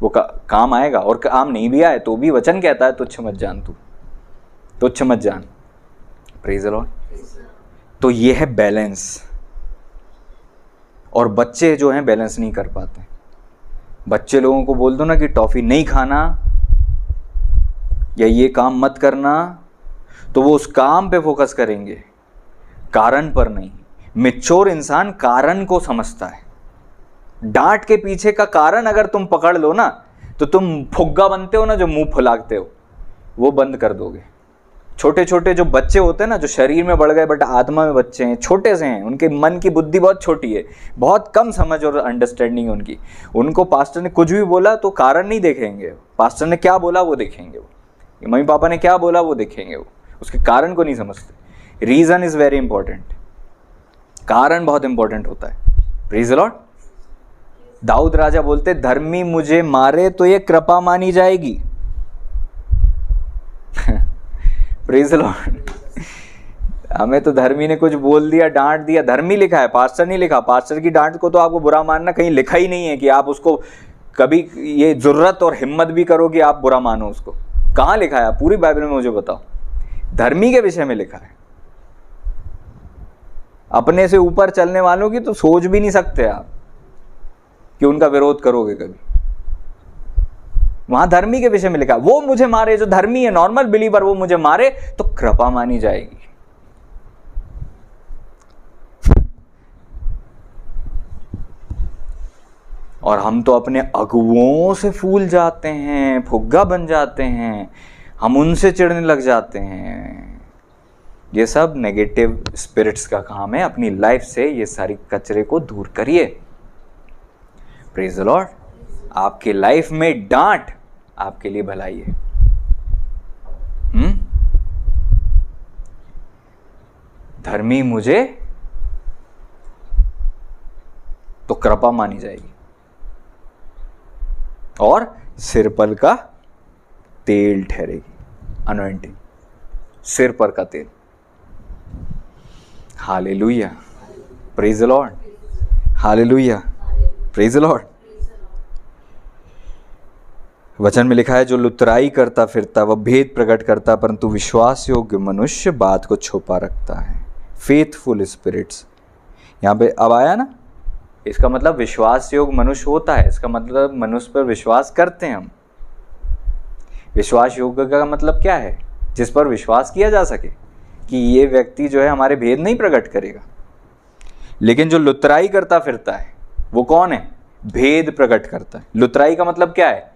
वो काम आएगा। और काम नहीं भी आए तो भी वचन कहता है तुच्छ मत जान, तू तुच्छ मत जान। Praise the Lord. तो ये है बैलेंस। और बच्चे जो हैं बैलेंस नहीं कर पाते। बच्चे लोगों को बोल दो ना कि टॉफी नहीं खाना या ये काम मत करना, तो वो उस काम पे फोकस करेंगे, कारण पर नहीं। मैच्योर इंसान कारण को समझता है। डांट के पीछे का कारण अगर तुम पकड़ लो ना, तो तुम फुग्गा बनते हो ना, जो मुंह फुलाते हो, वो बंद कर दोगे। छोटे छोटे जो बच्चे होते हैं ना, जो शरीर में बढ़ गए बट आत्मा में बच्चे हैं, छोटे से हैं, उनके मन की बुद्धि बहुत छोटी है, बहुत कम समझ और अंडरस्टैंडिंग है उनकी। उनको पास्टर ने कुछ भी बोला तो कारण नहीं देखेंगे, पास्टर ने क्या बोला वो देखेंगे, वो मम्मी पापा ने क्या बोला वो देखेंगे, वो उसके कारण को नहीं समझते। रीजन इज वेरी इंपॉर्टेंट, कारण बहुत इंपॉर्टेंट होता है। Praise the Lord. दाऊद राजा बोलते, धर्मी मुझे मारे तो ये कृपा मानी जाएगी। Praise the Lord. हमें तो धर्मी ने कुछ बोल दिया, डांट दिया, धर्मी लिखा है, पास्टर नहीं लिखा। पास्टर की डांट को तो आपको बुरा मानना कहीं लिखा ही नहीं है कि आप उसको कभी ये जरूरत और हिम्मत भी करो कि आप बुरा मानो उसको। कहाँ लिखा है? पूरी बाइबल में मुझे बताओ। धर्मी के विषय में लिखा है। अपने से ऊपर चलने वालों की तो सोच भी नहीं सकते आप कि उनका विरोध करोगे कभी। वहां धर्मी के विषय में लिखा, वो मुझे मारे, जो धर्मी है, नॉर्मल बिलीवर, वो मुझे मारे तो कृपा मानी जाएगी। और हम तो अपने अगुओं से फूल जाते हैं, फुग्गा बन जाते हैं, हम उनसे चिढ़ने लग जाते हैं। ये सब नेगेटिव स्पिरिट्स का काम है। अपनी लाइफ से ये सारी कचरे को दूर करिए। Praise the Lord. आपकी लाइफ में डांट आपके लिए भलाई है। धर्मी मुझे तो कृपा मानी जाएगी। और सिर पर का तेल ठहरेगी, अनॉइंटिंग, सिर पर का तेल। Hallelujah, praise the Lord, hallelujah, praise the Lord. वचन में लिखा है, जो लुतराई करता फिरता वह भेद प्रकट करता, परंतु विश्वास योग्य मनुष्य बात को छुपा रखता है। फेथफुल स्पिरिट्स, यहाँ पे अब आया ना, इसका मतलब विश्वास योग्य मनुष्य होता है, इसका मतलब मनुष्य पर विश्वास करते हैं हम। विश्वास योग्य का मतलब क्या है? जिस पर विश्वास किया जा सके कि ये व्यक्ति जो है हमारे भेद नहीं प्रकट करेगा। लेकिन जो लुतराई करता फिरता है वो कौन है? भेद प्रकट करता है। लुतराई का मतलब क्या है?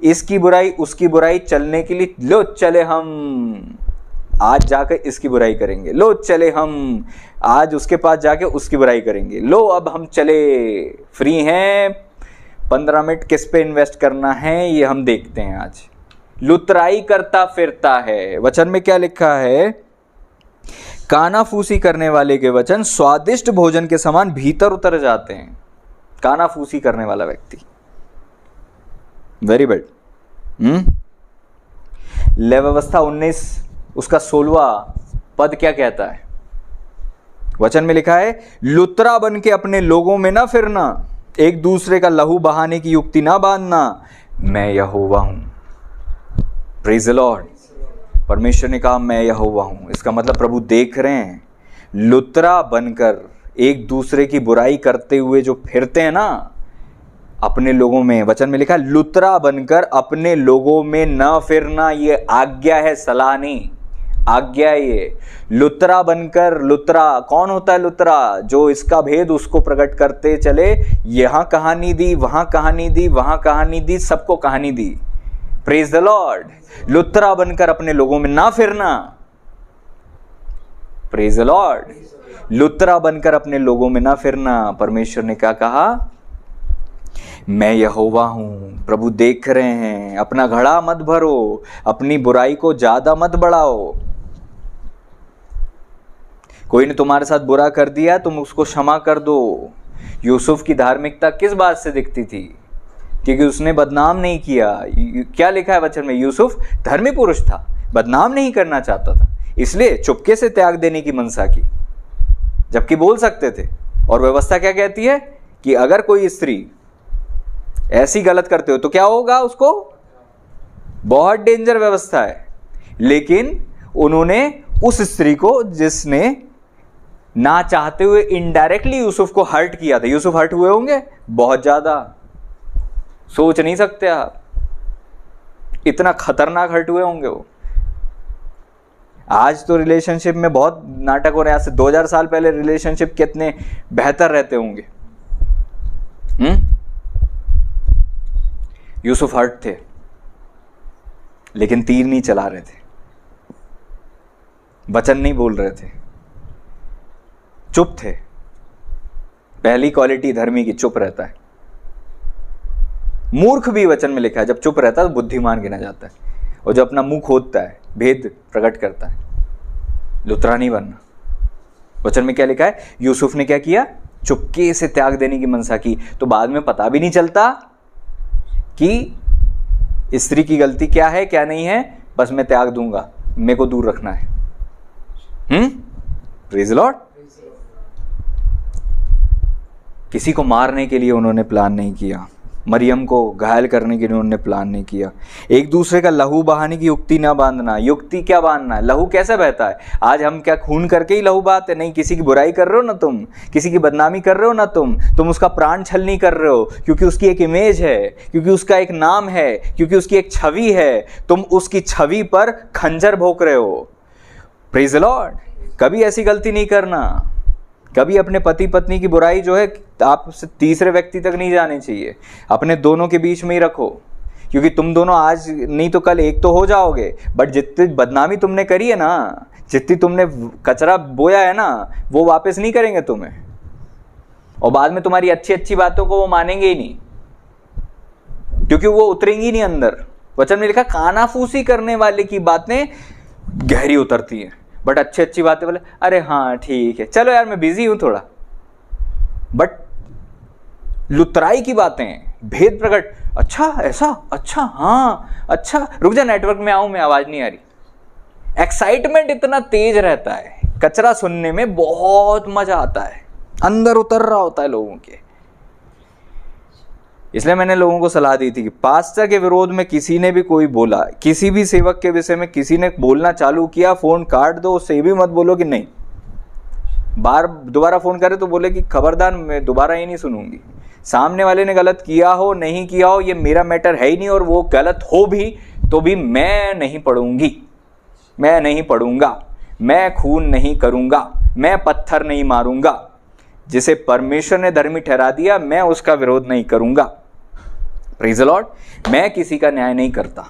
इसकी बुराई उसकी बुराई चलने के लिए, लो चले हम आज जाकर इसकी बुराई करेंगे, लो चले हम आज उसके पास जाके उसकी बुराई करेंगे, लो अब हम चले फ्री हैं, 15 मिनट किस पे इन्वेस्ट करना है ये हम देखते हैं आज। लुतराई करता फिरता है। वचन में क्या लिखा है? कानाफूसी करने वाले के वचन स्वादिष्ट भोजन के समान भीतर उतर जाते हैं। कानाफूसी करने वाला व्यक्ति, वेरी बैड। लय व्यवस्था 19 उसका 16वां पद क्या कहता है? वचन में लिखा है, लुतरा बन के अपने लोगों में ना फिरना, एक दूसरे का लहू बहाने की युक्ति ना बांधना, मैं यहोवा हूं। Praise the Lord. परमेश्वर ने कहा मैं यहोवा हूं। इसका मतलब प्रभु देख रहे हैं। लुतरा बनकर एक दूसरे की बुराई करते हुए जो फिरते हैं ना अपने लोगों में, वचन में लिखा है लुतरा बनकर अपने लोगों में न फिरना, ये आज्ञा है, सलाह नहीं, आज्ञा। ये लुतरा बनकर, लुतरा कौन होता है? लुतरा जो इसका भेद उसको प्रकट करते चले, यहां कहानी दी, वहां कहानी दी, वहां कहानी दी, सबको कहानी दी। Praise the Lord. लुतरा बनकर अपने लोगों में ना फिरना, प्रेज द लॉर्ड। लुतरा बनकर अपने लोगों में ना फिरना। परमेश्वर ने क्या कहा? मैं यहोवा हूं। प्रभु देख रहे हैं। अपना घड़ा मत भरो, अपनी बुराई को ज्यादा मत बढ़ाओ। कोई ने तुम्हारे साथ बुरा कर दिया, तुम उसको क्षमा कर दो। यूसुफ की धार्मिकता किस बात से दिखती थी? क्योंकि उसने बदनाम नहीं किया। क्या लिखा है वचन में? यूसुफ धर्मी पुरुष था, बदनाम नहीं करना चाहता था, इसलिए चुपके से त्याग देने की मनसा की, जबकि बोल सकते थे। और व्यवस्था क्या कहती है कि अगर कोई स्त्री ऐसी गलत करते हो तो क्या होगा उसको? बहुत डेंजर व्यवस्था है। लेकिन उन्होंने उस स्त्री को जिसने ना चाहते हुए इनडायरेक्टली यूसुफ को हर्ट किया था, यूसुफ हर्ट हुए होंगे बहुत ज्यादा, सोच नहीं सकते आप, इतना खतरनाक हर्ट हुए होंगे वो। आज तो रिलेशनशिप में बहुत नाटक हो रहे हैं। आज से 2000 साल पहले रिलेशनशिप कितने बेहतर रहते होंगे। यूसुफ हर्ट थे, लेकिन तीर नहीं चला रहे थे, वचन नहीं बोल रहे थे, चुप थे। पहली क्वालिटी धर्मी की चुप रहता है। मूर्ख भी वचन में लिखा है जब चुप रहता है तो बुद्धिमान गिना जाता है, और जो अपना मुंह खोदता है, भेद प्रकट करता है। लुतरा नहीं बनना। वचन में क्या लिखा है? यूसुफ ने क्या किया? चुपके से त्याग देने की मनसा की, तो बाद में पता भी नहीं चलता कि स्त्री की गलती क्या है क्या नहीं है, बस मैं त्याग दूंगा, मेरे को दूर रखना है। Praise the Lord. किसी को मारने के लिए उन्होंने प्लान नहीं किया, मरियम को घायल करने के लिए उन्होंने प्लान नहीं किया। एक दूसरे का लहू बहाने की युक्ति ना बांधना। युक्ति क्या बांधना है? लहू कैसे बहता है? आज हम क्या खून करके ही लहू बहाते? नहीं, किसी की बुराई कर रहे हो ना तुम, किसी की बदनामी कर रहे हो ना तुम उसका प्राण छल नहीं कर रहे हो, क्योंकि उसकी एक इमेज है, क्योंकि उसका एक नाम है, क्योंकि उसकी एक छवि है। तुम उसकी छवि पर खंजर भोंक रहे हो। Praise the Lord. कभी ऐसी गलती नहीं करना। कभी अपने पति पत्नी की बुराई जो है आपसे तीसरे व्यक्ति तक नहीं जानी चाहिए, अपने दोनों के बीच में ही रखो, क्योंकि तुम दोनों आज नहीं तो कल एक तो हो जाओगे। बट जितनी बदनामी तुमने करी है ना, जितनी तुमने कचरा बोया है ना, वो वापस नहीं करेंगे तुम्हें, और बाद में तुम्हारी अच्छी अच्छी बातों को वो मानेंगे ही नहीं, क्योंकि वो उतरेंगी नहीं अंदर। वचन में लिखा कानाफूसी करने वाले की बातें गहरी उतरती हैं, बट अच्छी अच्छी बातें बोले, अरे हाँ ठीक है, चलो यार मैं बिजी हूं थोड़ा। बट लुतराई की बातें भेद प्रकट, अच्छा ऐसा, अच्छा हाँ, अच्छा रुक जा नेटवर्क में आऊं मैं, आवाज नहीं आ रही। एक्साइटमेंट इतना तेज रहता है, कचरा सुनने में बहुत मजा आता है, अंदर उतर रहा होता है लोगों के। इसलिए मैंने लोगों को सलाह दी थी कि पास्टर के विरोध में किसी ने भी कोई बोला, किसी भी सेवक के विषय में किसी ने बोलना चालू किया, फोन काट दो, उससे भी मत बोलो कि नहीं, बार दोबारा फोन करे तो बोले कि खबरदार मैं दोबारा ही नहीं सुनूंगी। सामने वाले ने गलत किया हो नहीं किया हो ये मेरा मैटर है ही नहीं, और वो गलत हो भी तो भी मैं नहीं पढ़ूंगी, मैं नहीं पढ़ूंगा, मैं खून नहीं करूंगा, मैं पत्थर नहीं मारूंगा। जिसे परमेश्वर ने धर्मी ठहरा दिया मैं उसका विरोध नहीं करूंगा। Praise the Lord. मैं किसी का न्याय नहीं करता,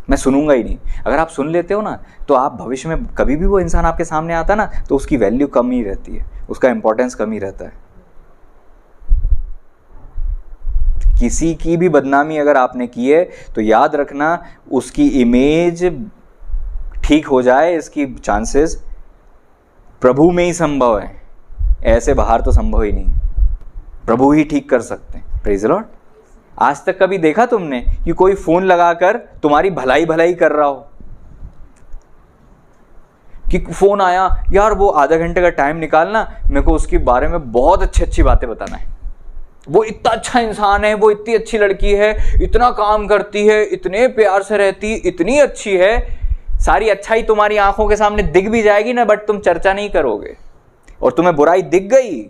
मैं सुनूंगा ही नहीं। अगर आप सुन लेते हो ना तो आप भविष्य में कभी भी वो इंसान आपके सामने आता ना तो उसकी वैल्यू कम ही रहती है, उसका इंपॉर्टेंस कम ही रहता है। किसी की भी बदनामी अगर आपने की है तो याद रखना उसकी इमेज ठीक हो जाए इसकी चांसेस प्रभु में ही संभव है, ऐसे बाहर तो संभव ही नहीं। प्रभु ही ठीक कर सकते हैं। Praise the Lord. आज तक कभी देखा तुमने कि कोई फोन लगाकर तुम्हारी भलाई भलाई कर रहा हो, कि फोन आया यार वो आधा घंटे का टाइम निकालना, मेरे को उसके बारे में बहुत अच्छी अच्छी बातें बताना है, वो इतना अच्छा इंसान है, वो इतनी अच्छी लड़की है, इतना काम करती है, इतने प्यार से रहती, इतनी अच्छी है। सारी अच्छाई तुम्हारी आंखों के सामने दिख भी जाएगी ना, बट तुम चर्चा नहीं करोगे। और तुम्हें बुराई दिख गई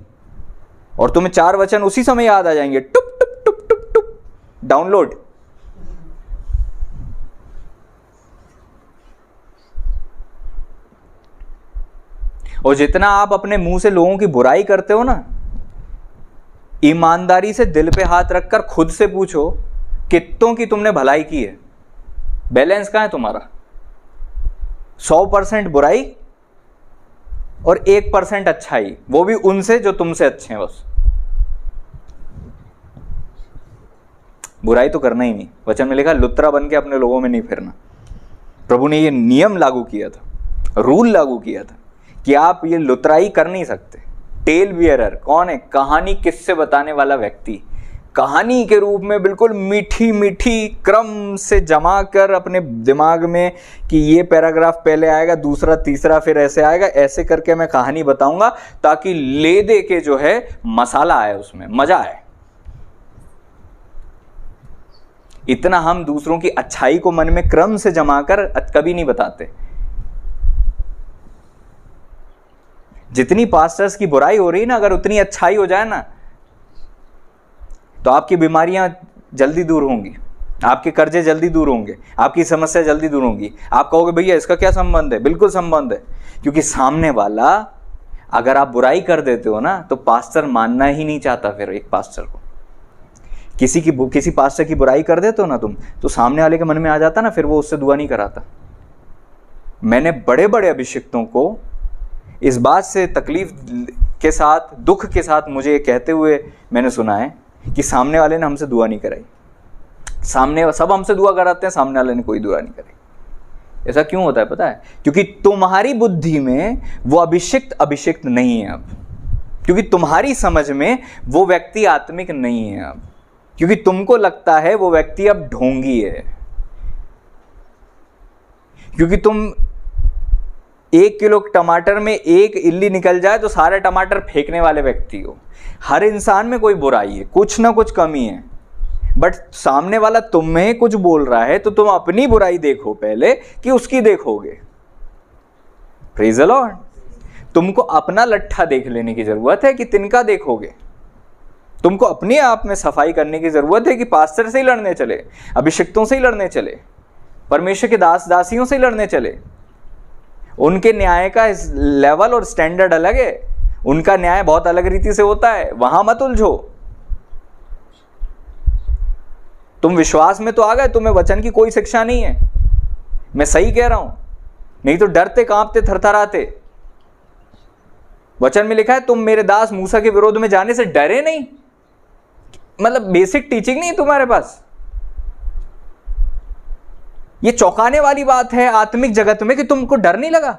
और तुम्हें 4 वचन उसी समय याद आ जाएंगे, टुप टुप टुप टुप टुप डाउनलोड। और जितना आप अपने मुंह से लोगों की बुराई करते हो ना, ईमानदारी से दिल पे हाथ रखकर खुद से पूछो कितनों की तुमने भलाई की है। बैलेंस कहां है तुम्हारा? 100% बुराई और 1% अच्छाई, वो भी उनसे जो तुमसे अच्छे हैं। बस बुराई तो करना ही नहीं। वचन में लिखा लुत्रा बन के अपने लोगों में नहीं फिरना। प्रभु ने ये नियम लागू किया था, रूल लागू किया था कि आप ये लुतराई कर नहीं सकते। टेल बियरर कौन है? कहानी किस्से बताने वाला व्यक्ति। कहानी के रूप में बिल्कुल मीठी मीठी क्रम से जमा कर अपने दिमाग में कि ये पैराग्राफ पहले आएगा, दूसरा, तीसरा, फिर ऐसे आएगा, ऐसे करके मैं कहानी बताऊंगा ताकि ले दे के जो है मसाला आए, उसमें मजा आए। इतना हम दूसरों की अच्छाई को मन में क्रम से जमा कर कभी नहीं बताते। जितनी पास्टर्स की बुराई हो रही है ना, अगर उतनी अच्छाई हो जाए ना तो आपकी बीमारियां जल्दी दूर होंगी, आपके कर्जे जल्दी दूर होंगे, आपकी समस्या जल्दी दूर होंगी। आप कहोगे भैया इसका क्या संबंध है? बिल्कुल संबंध है, क्योंकि सामने वाला अगर आप बुराई कर देते हो ना तो पास्टर मानना ही नहीं चाहता। फिर एक पास्टर को किसी पास्टर की बुराई कर देते हो ना तुम, तो सामने वाले के मन में आ जाता ना, फिर वो उससे दुआ नहीं कराता। मैंने बड़े बड़े अभिषिक्तों को इस बात से तकलीफ के साथ, दुख के साथ मुझे ये कहते हुए मैंने सुना है कि सामने वाले ने हमसे दुआ नहीं कराई। सामने सब हमसे दुआ कराते हैं, सामने वाले ने कोई दुआ नहीं कराई। ऐसा क्यों होता है पता है? क्योंकि तुम्हारी बुद्धि में वो अभिषिक्त नहीं है अब, क्योंकि तुम्हारी समझ में वो व्यक्ति आत्मिक नहीं है अब, क्योंकि तुमको लगता है वो व्यक्ति अब ढोंगी है। क्योंकि तुम 1 किलो टमाटर में 1 इल्ली निकल जाए तो सारे टमाटर फेंकने वाले व्यक्ति हो। हर इंसान में कोई बुराई है, कुछ ना कुछ कमी है, बट सामने वाला तुम्हें कुछ बोल रहा है तो तुम अपनी बुराई देखो पहले कि उसकी देखोगे। Praise the Lord. तुमको अपना लट्ठा देख लेने की जरूरत है कि तिनका देखोगे। तुमको अपने आप में सफाई करने की जरूरत है कि पास्टर से ही लड़ने चले, अभिषिक्तों से ही लड़ने चले, परमेश्वर के दास दासियों से ही लड़ने चले। उनके न्याय का लेवल और स्टैंडर्ड अलग है, उनका न्याय बहुत अलग रीति से होता है, वहां मत उलझो। तुम विश्वास में तो आ गए, तुम्हें वचन की कोई शिक्षा नहीं है, मैं सही कह रहा हूं, नहीं तो डरते कांपते थरथराते। वचन में लिखा है तुम मेरे दास मूसा के विरोध में जाने से डरे नहीं। मतलब बेसिक टीचिंग नहीं तुम्हारे पास। ये चौंकाने वाली बात है आत्मिक जगत में कि तुमको डर नहीं लगा।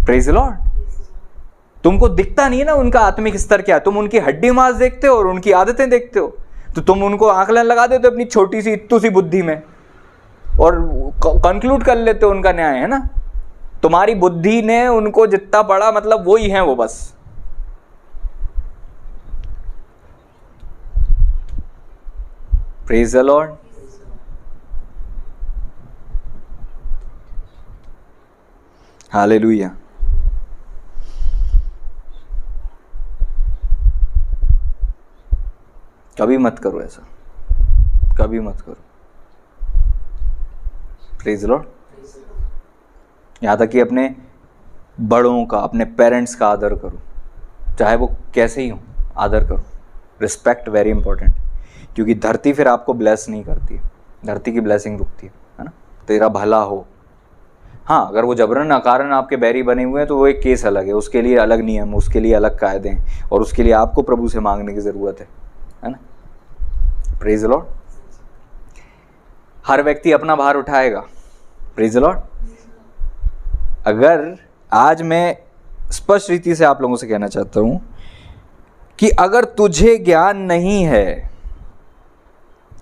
Praise the Lord. तुमको दिखता नहीं है ना उनका आत्मिक स्तर क्या, तुम उनकी हड्डी मांस देखते हो और उनकी आदतें देखते हो, तो तुम उनको आंकलन लगा देते हो अपनी छोटी सी इत्तू सी बुद्धि में और कंक्लूड कर लेते हो उनका न्याय, है ना। तुम्हारी बुद्धि ने उनको जितना पढ़ा मतलब वो ही है वो बस। Praise the Lord. हालेलुया। कभी मत करो ऐसा, कभी मत करो। Praise the Lord. यहां तक कि अपने बड़ों का, अपने पेरेंट्स का आदर करो, चाहे वो कैसे ही हो, आदर करो। रिस्पेक्ट वेरी इंपॉर्टेंट, क्योंकि धरती फिर आपको ब्लेस नहीं करती, धरती की ब्लेसिंग रुकती है ना। तेरा भला हो। हाँ, अगर वो जबरन अकारण आपके बैरी बने हुए हैं तो वो एक केस अलग है, उसके लिए अलग नियम, उसके लिए अलग कायदे हैं और उसके लिए आपको प्रभु से मांगने की ज़रूरत है ना। Praise the Lord. हर व्यक्ति अपना भार उठाएगा। Praise the Lord. अगर आज मैं स्पष्ट रीति से आप लोगों से कहना चाहता हूं कि अगर तुझे ज्ञान नहीं है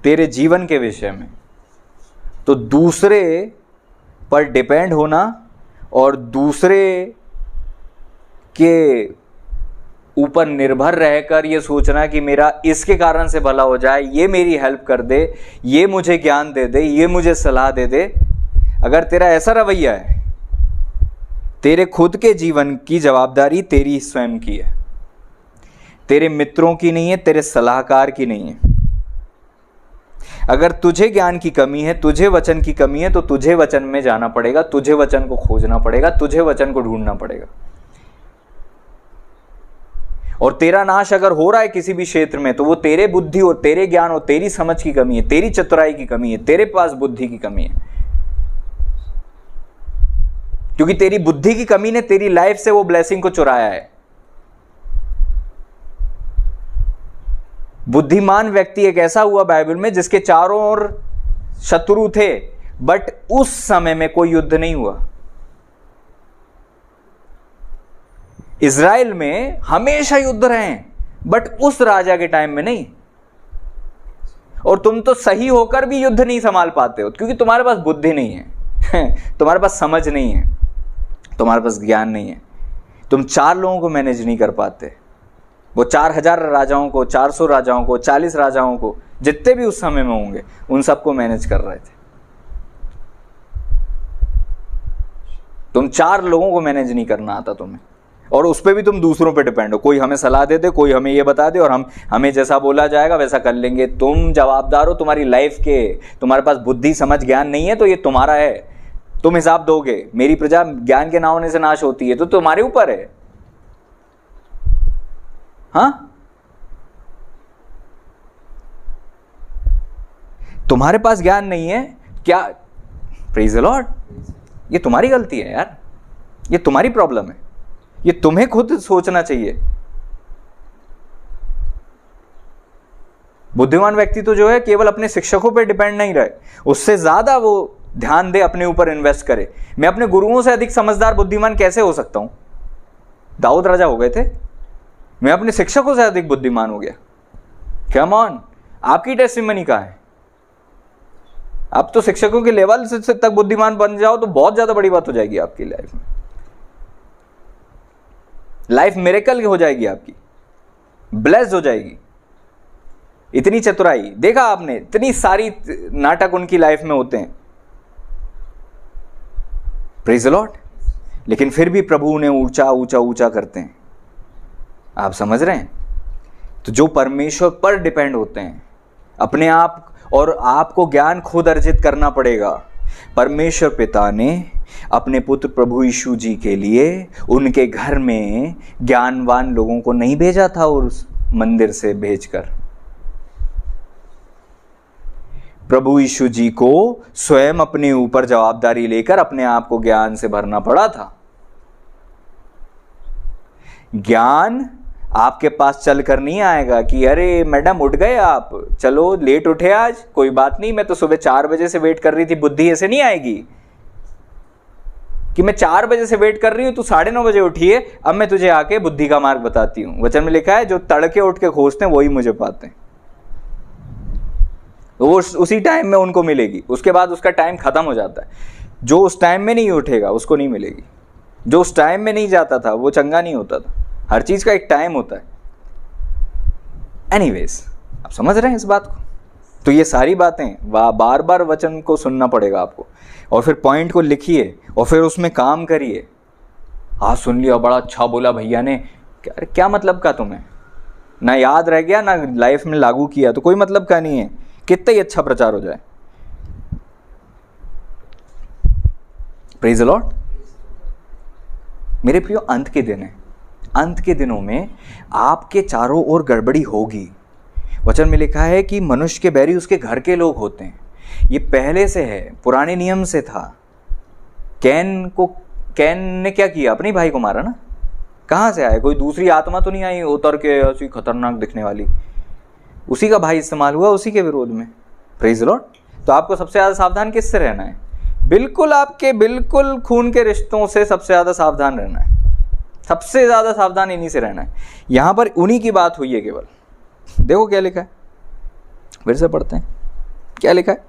तेरे जीवन के विषय में, तो दूसरे पर डिपेंड होना और दूसरे के ऊपर निर्भर रहकर ये सोचना कि मेरा इसके कारण से भला हो जाए, ये मेरी हेल्प कर दे, ये मुझे ज्ञान दे दे, ये मुझे सलाह दे दे, अगर तेरा ऐसा रवैया है, तेरे खुद के जीवन की जवाबदारी तेरी स्वयं की है, तेरे मित्रों की नहीं है, तेरे सलाहकार की नहीं है। अगर तुझे ज्ञान की कमी है, तुझे वचन की कमी है, तो तुझे वचन में जाना पड़ेगा, तुझे वचन को खोजना पड़ेगा, तुझे वचन को ढूंढना पड़ेगा। और तेरा नाश अगर हो रहा है किसी भी क्षेत्र में, तो वो तेरे बुद्धि और तेरे ज्ञान और तेरी समझ की कमी है, तेरी चतुराई की कमी है, तेरे पास बुद्धि की कमी है। क्योंकि तेरी बुद्धि की कमी ने तेरी लाइफ से वो ब्लेसिंग को चुराया है। बुद्धिमान व्यक्ति एक ऐसा हुआ बाइबल में जिसके चारों ओर शत्रु थे, बट उस समय में कोई युद्ध नहीं हुआ। इज़राइल में हमेशा युद्ध रहे, बट उस राजा के टाइम में नहीं। और तुम तो सही होकर भी युद्ध नहीं संभाल पाते हो, क्योंकि तुम्हारे पास बुद्धि नहीं है तुम्हारे पास समझ नहीं है, तुम्हारे पास ज्ञान नहीं है। तुम 4 लोगों को मैनेज नहीं कर पाते। वो 4000 राजाओं को, 400 राजाओं को, 40 राजाओं को, जितने भी उस समय में होंगे, उन सबको मैनेज कर रहे थे। तुम 4 लोगों को मैनेज नहीं करना आता तुम्हें, और उस पर भी तुम दूसरों पे डिपेंड हो। कोई हमें सलाह दे दे, कोई हमें ये बता दे, और हमें जैसा बोला जाएगा वैसा कर लेंगे। तुम जवाबदार हो तुम्हारी लाइफ के। तुम्हारे पास बुद्धि, समझ, ज्ञान नहीं है तो ये तुम्हारा है, तुम हिसाब दोगे। मेरी प्रजा ज्ञान के ना होने से नाश होती है, तो तुम्हारे ऊपर है। हाँ, तुम्हारे पास ज्ञान नहीं है क्या? Praise the Lord. ये तुम्हारी गलती है यार, ये तुम्हारी प्रॉब्लम है, ये तुम्हें खुद सोचना चाहिए। बुद्धिमान व्यक्ति तो जो है केवल अपने शिक्षकों पर डिपेंड नहीं रहे, उससे ज्यादा वो ध्यान दे, अपने ऊपर इन्वेस्ट करे। मैं अपने गुरुओं से अधिक समझदार बुद्धिमान कैसे हो सकता हूं? दाऊद राजा हो गए थे, मैं अपने शिक्षकों से अधिक बुद्धिमान हो गया। कम ऑन, आपकी टेस्टिमनी कहां है? आप तो शिक्षकों के लेवल से तक बुद्धिमान बन जाओ तो बहुत ज्यादा बड़ी बात हो जाएगी आपकी लाइफ में। लाइफ मिरेकल हो जाएगी आपकी, ब्लेस्ड हो जाएगी। इतनी चतुराई देखा आपने, इतनी सारी नाटक उनकी लाइफ में होते हैं। Praise the Lord. लेकिन फिर भी प्रभु उन्हें ऊंचा ऊंचा ऊंचा करते हैं। आप समझ रहे हैं? तो जो परमेश्वर पर डिपेंड होते हैं, अपने आप और आपको ज्ञान खुद अर्जित करना पड़ेगा। परमेश्वर पिता ने अपने पुत्र प्रभु यीशु जी के लिए उनके घर में ज्ञानवान लोगों को नहीं भेजा था, और उस मंदिर से भेजकर प्रभु यीशु जी को स्वयं अपने ऊपर जवाबदारी लेकर अपने आप को ज्ञान से भरना पड़ा था। ज्ञान आपके पास चलकर नहीं आएगा कि अरे मैडम उठ गए आप, चलो लेट उठे आज, कोई बात नहीं, मैं तो सुबह 4 बजे से वेट कर रही थी। बुद्धि ऐसे नहीं आएगी। कि मैं 4 बजे से वेट कर रही हूं, तू 9:30 बजे उठिए, अब मैं तुझे आके बुद्धि का मार्ग बताती हूं। वचन में लिखा है जो तड़के उठ के खोजते हैं वही मुझे पाते हैं। वो उसी टाइम में उनको मिलेगी, उसके बाद उसका टाइम खत्म हो जाता है। जो उस टाइम में नहीं उठेगा उसको नहीं मिलेगी। जो उस टाइम में नहीं जाता था वो चंगा नहीं होता था। हर चीज का एक टाइम होता है। एनीवेज, आप समझ रहे हैं इस बात को? तो ये सारी बातें बार बार वचन को सुनना पड़ेगा आपको, और फिर पॉइंट को लिखिए और फिर उसमें काम करिए। हाँ सुन लिया, बड़ा अच्छा बोला भैया ने, क्या मतलब का तुम्हें? ना याद रह गया, ना लाइफ में लागू किया, तो कोई मतलब का नहीं है, कितना ही अच्छा प्रचार हो जाए। Praise the Lord. मेरे प्रियो, अंत के दिन है। अंत के दिनों में आपके चारों ओर गड़बड़ी होगी। वचन में लिखा है कि मनुष्य के बैरी उसके घर के लोग होते हैं। ये पहले से है, पुराने नियम से था। कैन ने क्या किया? अपने भाई को मारा ना। कहां से आया? कोई दूसरी आत्मा तो नहीं आई उतर के ऐसी खतरनाक दिखने वाली। उसी का भाई इस्तेमाल हुआ उसी के विरोध में। Praise the Lord. तो आपको सबसे ज्यादा सावधान किससे रहना है? बिल्कुल खून के रिश्तों से सबसे ज्यादा सावधान रहना है। सबसे ज्यादा सावधान इन्हीं से रहना है। यहां पर उन्हीं की बात हुई है केवल। देखो क्या लिखा है, फिर से पढ़ते हैं। क्या लिखा है?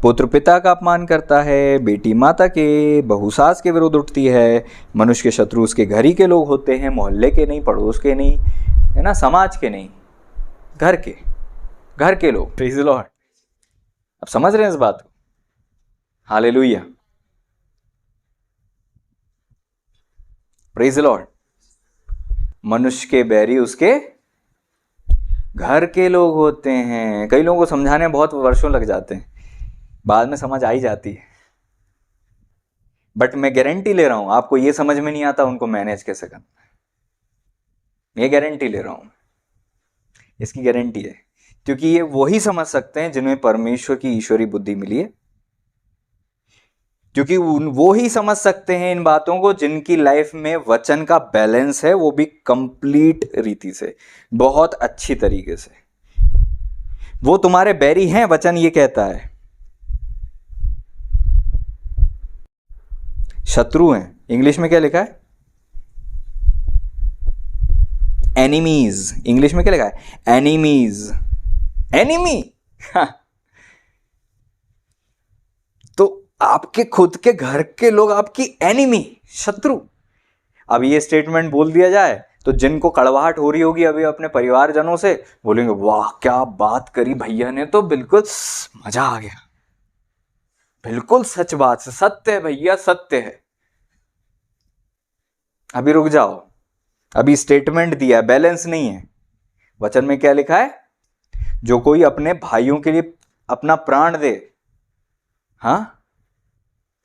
पुत्र पिता का अपमान करता है, बेटी माता के, बहू सास के विरुद्ध उठती है, मनुष्य के शत्रु उसके घर ही के लोग होते हैं, मोहल्ले के नहीं, पड़ोस के नहीं, है ना, समाज के नहीं, घर के लोग। Praise the Lord. अब समझ रहे हैं इस बात को? Hallelujah, praise the Lord. मनुष्य के बैरी उसके घर के लोग होते हैं। कई लोगों को समझाने में बहुत वर्षों लग जाते हैं, बाद में समझ आ ही जाती है। बट मैं गारंटी ले रहा हूं, आपको ये समझ में नहीं आता उनको मैनेज कैसे करना। ये गारंटी ले रहा हूं, इसकी गारंटी है, क्योंकि ये वही समझ सकते हैं जिन्हें परमेश्वर की ईश्वरी बुद्धि मिली है। क्योंकि वो ही समझ सकते हैं इन बातों को जिनकी लाइफ में वचन का बैलेंस है, वो भी कंप्लीट रीति से, बहुत अच्छी तरीके से। वो तुम्हारे बैरी हैं, वचन ये कहता है। शत्रु हैं, इंग्लिश में क्या लिखा है? एनिमीज। इंग्लिश में क्या लिखा है? एनिमीज। एनिमी। तो आपके खुद के घर के लोग आपकी एनिमी, शत्रु। अब ये स्टेटमेंट बोल दिया जाए तो जिनको कड़वाहट हो रही होगी अभी अपने परिवारजनों से, बोलेंगे वाह क्या बात करी भैया ने, तो बिल्कुल मजा आ गया, बिल्कुल सच बात है, सत्य है भैया, सत्य है। अभी रुक जाओ, अभी स्टेटमेंट दिया, बैलेंस नहीं है। वचन में क्या लिखा है? जो कोई अपने भाइयों के लिए अपना प्राण दे, हाँ,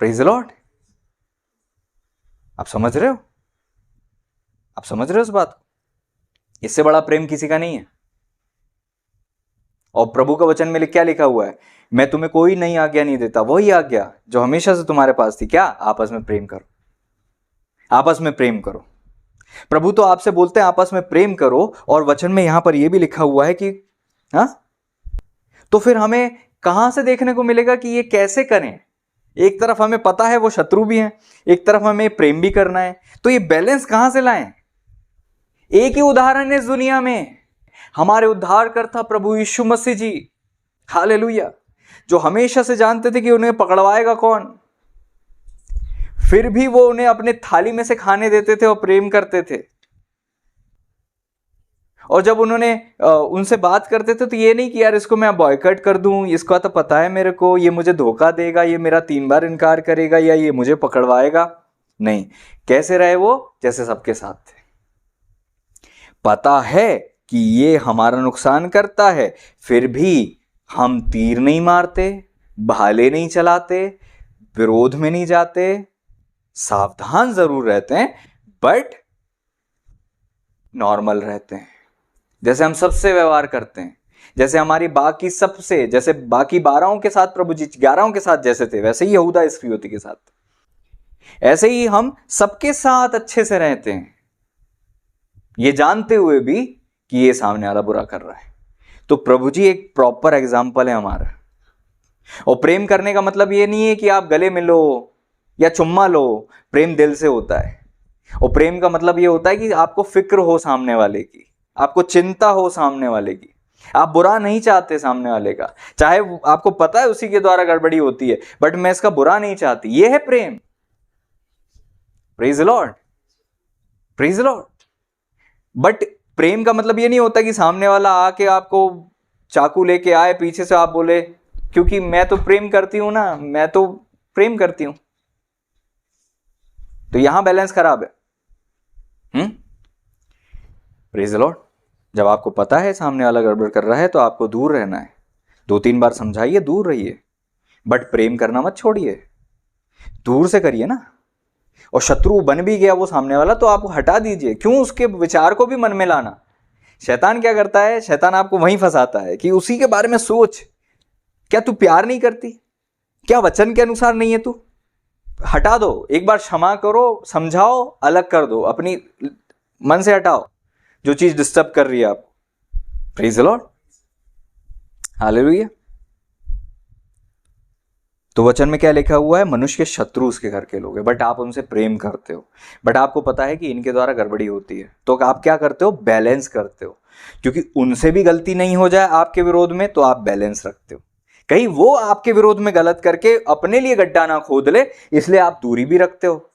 प्रेज द लॉर्ड। आप समझ रहे हो? आप समझ रहे हो इस बात को? इससे बड़ा प्रेम किसी का नहीं है। और प्रभु का वचन में क्या लिखा हुआ है? मैं तुम्हें कोई नई आज्ञा नहीं देता, वही आज्ञा जो हमेशा से तुम्हारे पास थी। क्या? आपस में प्रेम करो, आपस में प्रेम करो। प्रभु तो आपसे बोलते हैं आपस में प्रेम करो, और वचन में यहां पर यह भी लिखा हुआ है कि हाँ, तो फिर हमें कहां से देखने को मिलेगा कि ये कैसे करें? एक तरफ हमें पता है वो शत्रु भी हैं, एक तरफ हमें प्रेम भी करना है, तो ये बैलेंस कहां से लाएं? एक ही उदाहरण है इस दुनिया में, हमारे उद्धारकर्ता प्रभु यीशु मसीह जी, हालेलुया, जो हमेशा से जानते थे कि उन्हें पकड़वाएगा कौन, फिर भी वो उन्हें अपने थाली में से खाने देते थे और प्रेम करते थे। और जब उन्होंने उनसे बात करते थे तो ये नहीं कि यार इसको मैं बॉयकॉट कर दूं, इसका तो पता है मेरे को, ये मुझे धोखा देगा, ये मेरा 3 बार इनकार करेगा, या ये मुझे पकड़वाएगा। नहीं, कैसे रहे वो? जैसे सबके साथ थे। पता है कि ये हमारा नुकसान करता है, फिर भी हम तीर नहीं मारते, भाले नहीं चलाते, विरोध में नहीं जाते, सावधान जरूर रहते हैं, बट नॉर्मल रहते हैं, जैसे हम सबसे व्यवहार करते हैं, जैसे हमारी बाकी सबसे, जैसे बाकी 12 के साथ प्रभु जी 11 के साथ जैसे थे, वैसे ही यहूदा इस्करियोती के साथ, ऐसे ही हम सबके साथ अच्छे से रहते हैं, ये जानते हुए भी कि ये सामने वाला बुरा कर रहा है। तो प्रभु जी एक प्रॉपर एग्जाम्पल है हमारा। और प्रेम करने का मतलब ये नहीं है कि आप गले मिलो, या चुम्मा लो, प्रेम दिल से होता है। और प्रेम का मतलब ये होता है कि आपको फिक्र हो सामने वाले की, आपको चिंता हो सामने वाले की, आप बुरा नहीं चाहते सामने वाले का, चाहे आपको पता है उसी के द्वारा गड़बड़ी होती है, बट मैं इसका बुरा नहीं चाहती। ये है प्रेम। Praise the Lord, praise the Lord. But प्रेम का मतलब ये नहीं होता कि सामने वाला आके आपको चाकू लेके आए पीछे से, आप बोले क्योंकि मैं तो प्रेम करती हूं ना, मैं तो प्रेम करती हूं, तो यहां बैलेंस खराब है। Praise the Lord. जब आपको पता है सामने वाला गड़बड़ कर रहा है तो आपको दूर रहना है। 2-3 बार समझाइए, दूर रहिए, बट प्रेम करना मत छोड़िए, दूर से करिए ना। और शत्रु बन भी गया वो सामने वाला तो आप हटा दीजिए, क्यों उसके विचार को भी मन में लाना। शैतान क्या करता है, शैतान आपको वहीं फंसाता है कि उसी के बारे में सोच, क्या तू प्यार नहीं करती, क्या वचन के अनुसार नहीं है तू, हटा दो, एक बार क्षमा करो, समझाओ, अलग कर दो, अपनी मन से हटाओ जो चीज डिस्टर्ब कर रही है आपको। Praise the Lord, hallelujah. तो वचन में क्या लिखा हुआ है, मनुष्य के शत्रु उसके घर के लोग हैं, बट आप उनसे प्रेम करते हो। बट आपको पता है कि इनके द्वारा गड़बड़ी होती है, तो आप क्या करते हो, बैलेंस करते हो, क्योंकि उनसे भी गलती नहीं हो जाए आपके विरोध में, तो आप बैलेंस रखते हो। कहीं वो आपके विरोध में गलत करके अपने लिए गड्ढा ना खोद ले, इसलिए आप दूरी भी रखते हो।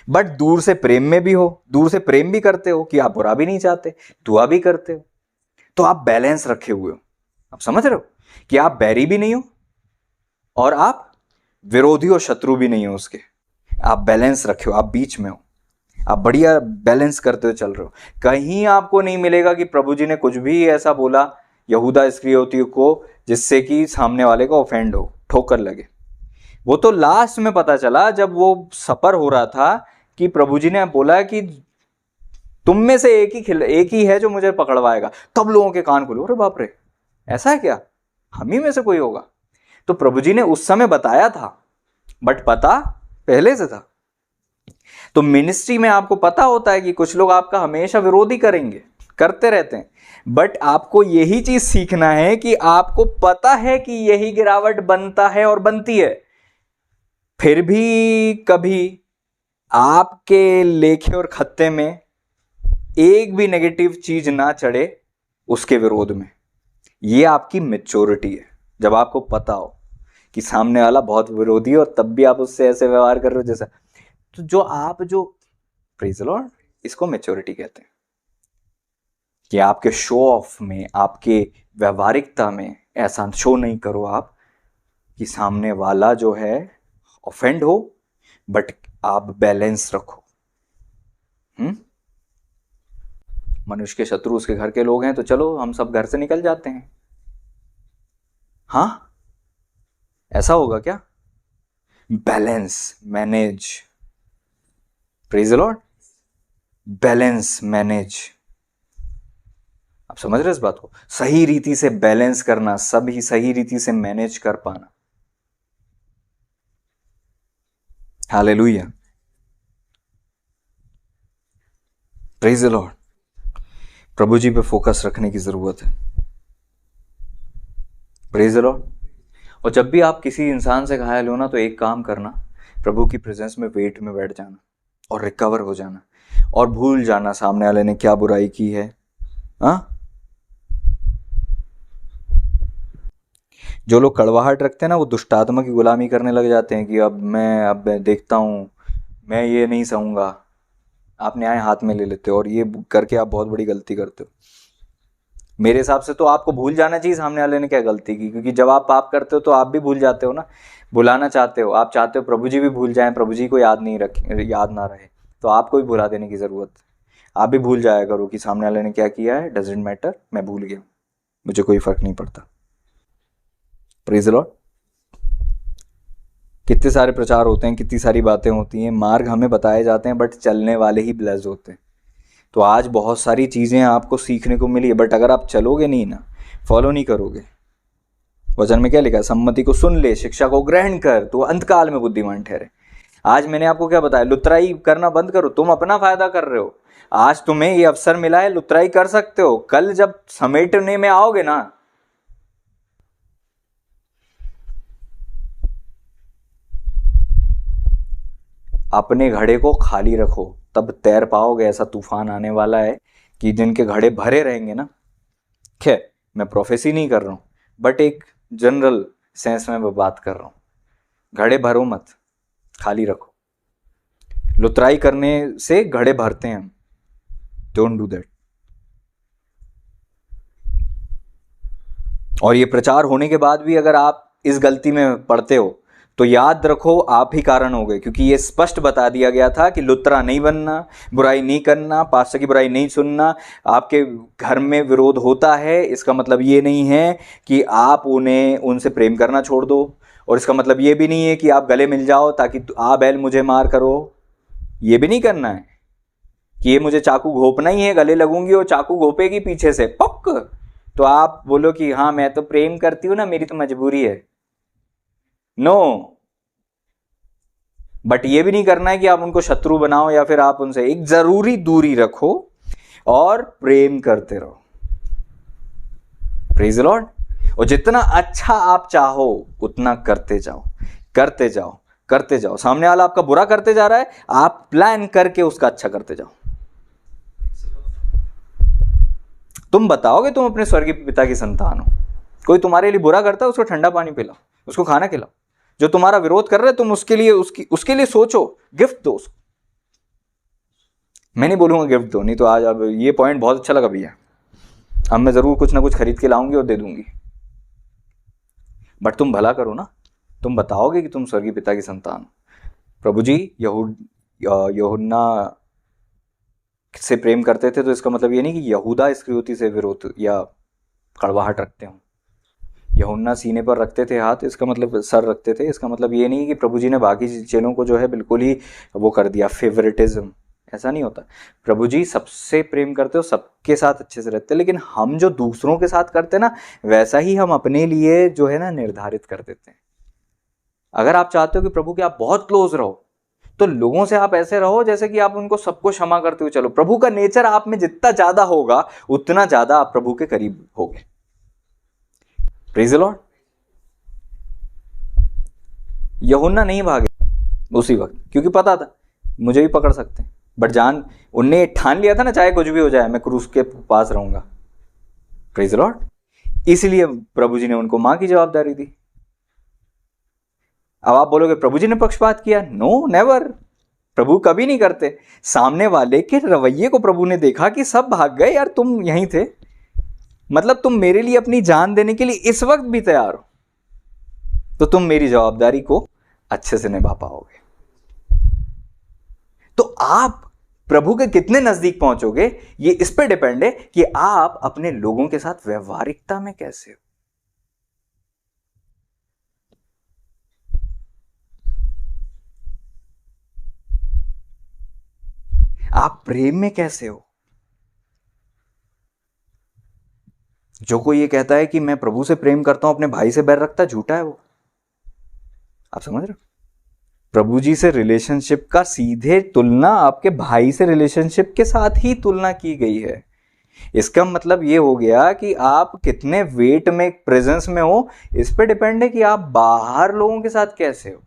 बट दूर से प्रेम में भी हो, दूर से प्रेम भी करते हो कि आप बुरा भी नहीं चाहते, दुआ भी करते हो, तो आप बैलेंस रखे हुए हो। आप समझ रहे हो कि आप बैरी भी नहीं हो और आप विरोधी और शत्रु भी नहीं हो उसके, आप बैलेंस रखे हो, आप बीच में हो, आप बढ़िया बैलेंस करते हुए चल रहे हो। कहीं आपको नहीं मिलेगा कि प्रभु जी ने कुछ भी ऐसा बोला यहूदा इस्करियोती को जिससे कि सामने वाले को ऑफेंड हो, ठोकर लगे। वो तो लास्ट में पता चला जब वो सफर हो रहा था कि प्रभु जी ने बोला कि तुम में से एक ही है जो मुझे पकड़वाएगा, तब लोगों के कान खुले, अरे बाप रे, ऐसा है क्या, हम ही में से कोई होगा। तो प्रभु जी ने उस समय बताया था, बट पता पहले से था। तो मिनिस्ट्री में आपको पता होता है कि कुछ लोग आपका हमेशा विरोधी करेंगे, करते रहते हैं, बट आपको यही चीज सीखना है कि आपको पता है कि यही गिरावट बनता है और बनती है, फिर भी कभी आपके लेखे और खत्ते में एक भी नेगेटिव चीज ना चढ़े उसके विरोध में। ये आपकी मैच्योरिटी है, जब आपको पता हो कि सामने वाला बहुत विरोधी है और तब भी आप उससे ऐसे व्यवहार कर रहे हो जैसा, तो जो प्रेज द लॉर्ड, इसको मैच्योरिटी कहते हैं कि आपके शो ऑफ में, आपके व्यवहारिकता में ऐसा शो नहीं करो आप कि सामने वाला जो है ऑफेंड हो, बट आप बैलेंस रखो। मनुष्य के शत्रु उसके घर के लोग हैं, तो चलो हम सब घर से निकल जाते हैं। हाँ, ऐसा होगा क्या, balance manage, praise the Lord, balance manage. आप समझ रहे इस बात को, सही रीति से बैलेंस करना, सभी सही रीति से मैनेज कर पाना। Hallelujah, praise the Lord. प्रभु जी पे फोकस रखने की जरूरत है, प्रेज द लॉर्ड। और जब भी आप किसी इंसान से घायल हो ना, तो एक काम करना, प्रभु की प्रेजेंस में वेट में बैठ जाना और रिकवर हो जाना और भूल जाना सामने वाले ने क्या बुराई की है। हाँ, जो लोग कड़वाहट रखते हैं ना, वो दुष्ट आत्मा की गुलामी करने लग जाते हैं कि अब मैं देखता हूँ, मैं ये नहीं सहूँगा, आप न्याय हाथ में ले लेते हो, और ये करके आप बहुत बड़ी गलती करते हो। मेरे हिसाब से तो आपको भूल जाना चाहिए सामने वाले ने क्या गलती की, क्योंकि जब आप पाप करते हो तो आप भी भूल जाते हो ना, भुलाना चाहते हो, आप चाहते हो प्रभु जी भी भूल जाएं, प्रभु जी को याद ना रहे, तो आपको भी भुला देने की जरूरत, आप भी भूल जाया करो कि सामने वाले ने क्या किया है, डजंट मैटर, मैं भूल गया, मुझे कोई फर्क नहीं पड़ता। Praise the Lord. कितने सारे प्रचार होते हैं, कितनी सारी बातें होती हैं, मार्ग हमें बताए जाते हैं, बट चलने वाले ही ब्लेस्ड होते हैं। तो आज बहुत सारी चीज़ें आपको सीखने को मिली है, बट अगर आप चलोगे नहीं ना, फॉलो नहीं करोगे, वचन में क्या लिखा है, सम्मति को सुन ले, शिक्षा को ग्रहण कर, तो अंतकाल में बुद्धिमान ठहरे। आज मैंने आपको क्या बताया, लुतराई करना बंद करो, तुम अपना फायदा कर रहे हो। आज तुम्हें ये अवसर मिला है, लुतराई कर सकते हो, कल जब समेटने में आओगे ना, अपने घड़े को खाली रखो, तब तैर पाओगे। ऐसा तूफान आने वाला है कि जिनके घड़े भरे रहेंगे ना, खैर मैं प्रोफेसी नहीं कर रहा हूँ, बट एक जनरल सेंस में मैं बात कर रहा हूँ। घड़े भरो मत, खाली रखो। लुतराई करने से घड़े भरते हैं हम, डोंट डू दैट। और ये प्रचार होने के बाद भी अगर आप इस गलती में पड़ते हो तो याद रखो आप ही कारण हो गए, क्योंकि ये स्पष्ट बता दिया गया था कि लुतरा नहीं बनना, बुराई नहीं करना, पास्टर की बुराई नहीं सुनना। आपके घर में विरोध होता है, इसका मतलब ये नहीं है कि आप उनसे प्रेम करना छोड़ दो, और इसका मतलब ये भी नहीं है कि आप गले मिल जाओ ताकि आ बैल मुझे मार करो। ये भी नहीं करना है कि ये मुझे चाकू घोपना ही है, गले लगूंगी और चाकू घोपेगी पीछे से पक, तो आप बोलो कि हाँ मैं तो प्रेम करती हूं ना, मेरी तो मजबूरी है। नो, बट ये भी नहीं करना है कि आप उनको शत्रु बनाओ या फिर आप उनसे एक जरूरी दूरी रखो और प्रेम करते रहो। Praise the Lord. और जितना अच्छा आप चाहो उतना करते जाओ, करते जाओ, करते जाओ। सामने वाला आपका बुरा करते जा रहा है, आप प्लान करके उसका अच्छा करते जाओ। तुम बताओगे तुम अपने स्वर्गीय पिता की संतान हो। कोई तुम्हारे लिए बुरा करता है, उसको ठंडा पानी पिलाओ, उसको खाना खिलाओ। जो तुम्हारा विरोध कर रहे हैं, तुम उसके लिए उसके लिए सोचो, गिफ्ट दो उसको। मैं नहीं बोलूंगा गिफ्ट दो, नहीं तो आज अब ये पॉइंट बहुत अच्छा लगा भैया, अब मैं जरूर कुछ ना कुछ खरीद के लाऊंगी और दे दूंगी। बट तुम भला करो ना, तुम बताओगे कि तुम स्वर्गीय पिता की संतान हो। प्रभु जी यूहन्ना से प्रेम करते थे, तो इसका मतलब ये नहीं कि यहूदा इस्करियोती से विरोध या कड़वाहट रखते हो। यूहन्ना सीने पर रखते थे हाथ, इसका मतलब सर रखते थे, इसका मतलब ये नहीं कि प्रभु जी ने बाकी चेलों को जो है बिल्कुल ही वो कर दिया, फेवरेटिज्म। ऐसा नहीं होता। प्रभु जी सबसे प्रेम करते हो, सबके साथ अच्छे से रहते, लेकिन हम जो दूसरों के साथ करते ना, वैसा ही हम अपने लिए जो है ना निर्धारित कर देते हैं। अगर आप चाहते हो कि प्रभु के आप बहुत क्लोज रहो, तो लोगों से आप ऐसे रहो जैसे कि आप उनको सबको क्षमा करते हुए चलो। प्रभु का नेचर आप में जितना ज्यादा होगा, उतना ज्यादा आप प्रभु के करीब होगे। Praise the Lord. यूहन्ना नहीं भागे उसी वक्त, क्योंकि पता था मुझे भी पकड़ सकते हैं, बट उनने ठान लिया था ना, चाहे कुछ भी हो जाए मैं क्रूस के पास रहूंगा। Praise the Lord. इसलिए प्रभु जी ने उनको मां की जवाबदारी दी। अब आप बोलोगे प्रभु जी ने पक्षपात किया? No, never. प्रभु कभी नहीं करते। सामने वाले के रवैये को प्रभु ने देखा कि सब भाग गए, यार तुम यहीं थे, मतलब तुम मेरे लिए अपनी जान देने के लिए इस वक्त भी तैयार हो, तो तुम मेरी जवाबदारी को अच्छे से निभा पाओगे। तो आप प्रभु के कितने नजदीक पहुंचोगे, ये इस पर डिपेंड है कि आप अपने लोगों के साथ व्यवहारिकता में कैसे हो। आप प्रेम में कैसे हो। जो कोई ये कहता है कि मैं प्रभु से प्रेम करता हूं, अपने भाई से बैर रखता है, झूठा है वो। आप समझ रहे हो? प्रभु जी से रिलेशनशिप का सीधे तुलना आपके भाई से रिलेशनशिप के साथ ही तुलना की गई है। इसका मतलब ये हो गया कि आप कितने वेट में, प्रेजेंस में हो, इस पे डिपेंड है कि आप बाहर लोगों के साथ कैसे हो।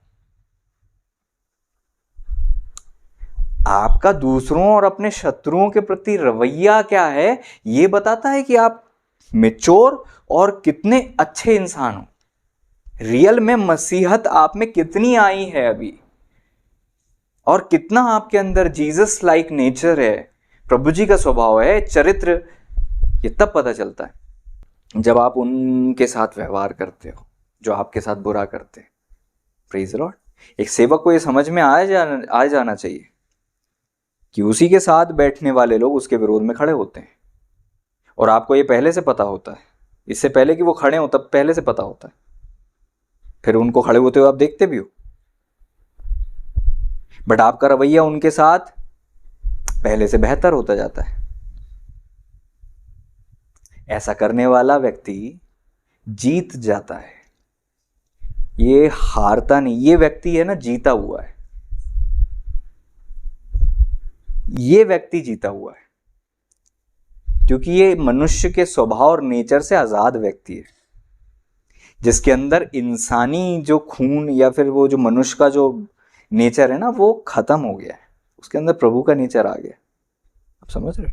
आपका दूसरों और अपने शत्रुओं के प्रति रवैया क्या है, ये बताता है कि आप मैच्योर और कितने अच्छे इंसान हो। रियल में मसीहत आप में कितनी आई है अभी, और कितना आपके अंदर जीसस लाइक नेचर है, प्रभु जी का स्वभाव है, चरित्र। ये तब पता चलता है जब आप उनके साथ व्यवहार करते हो जो आपके साथ बुरा करते हैं। Praise the Lord. एक सेवक को ये समझ में आ जाना चाहिए कि उसी के साथ बैठने वाले लोग उसके विरोध में खड़े होते हैं, और आपको ये पहले से पता होता है। इससे पहले कि वो खड़े हो तब पहले से पता होता है, फिर उनको खड़े होते हुए आप देखते भी हो, बट आपका रवैया उनके साथ पहले से बेहतर होता जाता है। ऐसा करने वाला व्यक्ति जीत जाता है, ये हारता नहीं। ये व्यक्ति है ना, जीता हुआ है। ये व्यक्ति जीता हुआ है क्योंकि ये मनुष्य के स्वभाव और नेचर से आजाद व्यक्ति है, जिसके अंदर इंसानी जो खून या फिर वो जो मनुष्य का जो नेचर है ना वो खत्म हो गया है, उसके अंदर प्रभु का नेचर आ गया। आप समझ रहे?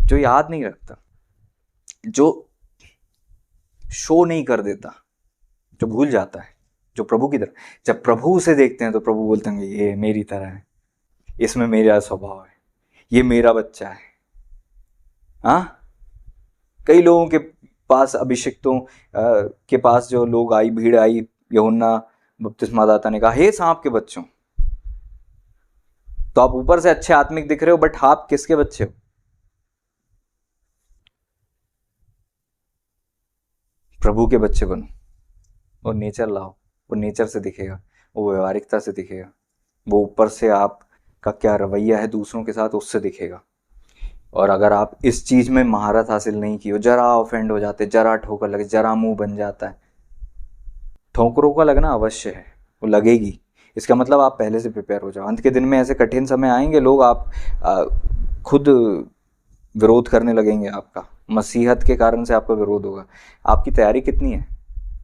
जो याद नहीं रखता, जो शो नहीं कर देता, जो भूल जाता है, जो प्रभु की तरह, जब प्रभु उसे देखते हैं तो प्रभु बोलते हैं ये मेरी तरह है, इसमें मेरा स्वभाव है, ये मेरा बच्चा है। हाँ, कई लोगों के पास, अभिषिक्तों के पास जो लोग आई, भीड़ आई, यूहन्ना बपतिस्मा दाता ने कहा, हे सांप के बच्चों, तो आप ऊपर से अच्छे आत्मिक दिख रहे हो, बट आप किसके बच्चे हो? प्रभु के बच्चे बनो और नेचर लाओ। वो नेचर से दिखेगा, वो व्यवहारिकता से दिखेगा, वो ऊपर से आपका क्या रवैया है दूसरों के साथ, उससे दिखेगा। और अगर आप इस चीज में महारत हासिल नहीं की हो, जरा ऑफेंड हो जाते, जरा ठोकर लगे, जरा मुंह बन जाता है, ठोकरों का लगना अवश्य है, वो लगेगी, इसका मतलब आप पहले से प्रिपेयर हो जाओ। अंत के दिन में ऐसे कठिन समय आएंगे, लोग आप खुद विरोध करने लगेंगे, आपका मसीहत के कारण से आपका विरोध होगा। आपकी तैयारी कितनी है?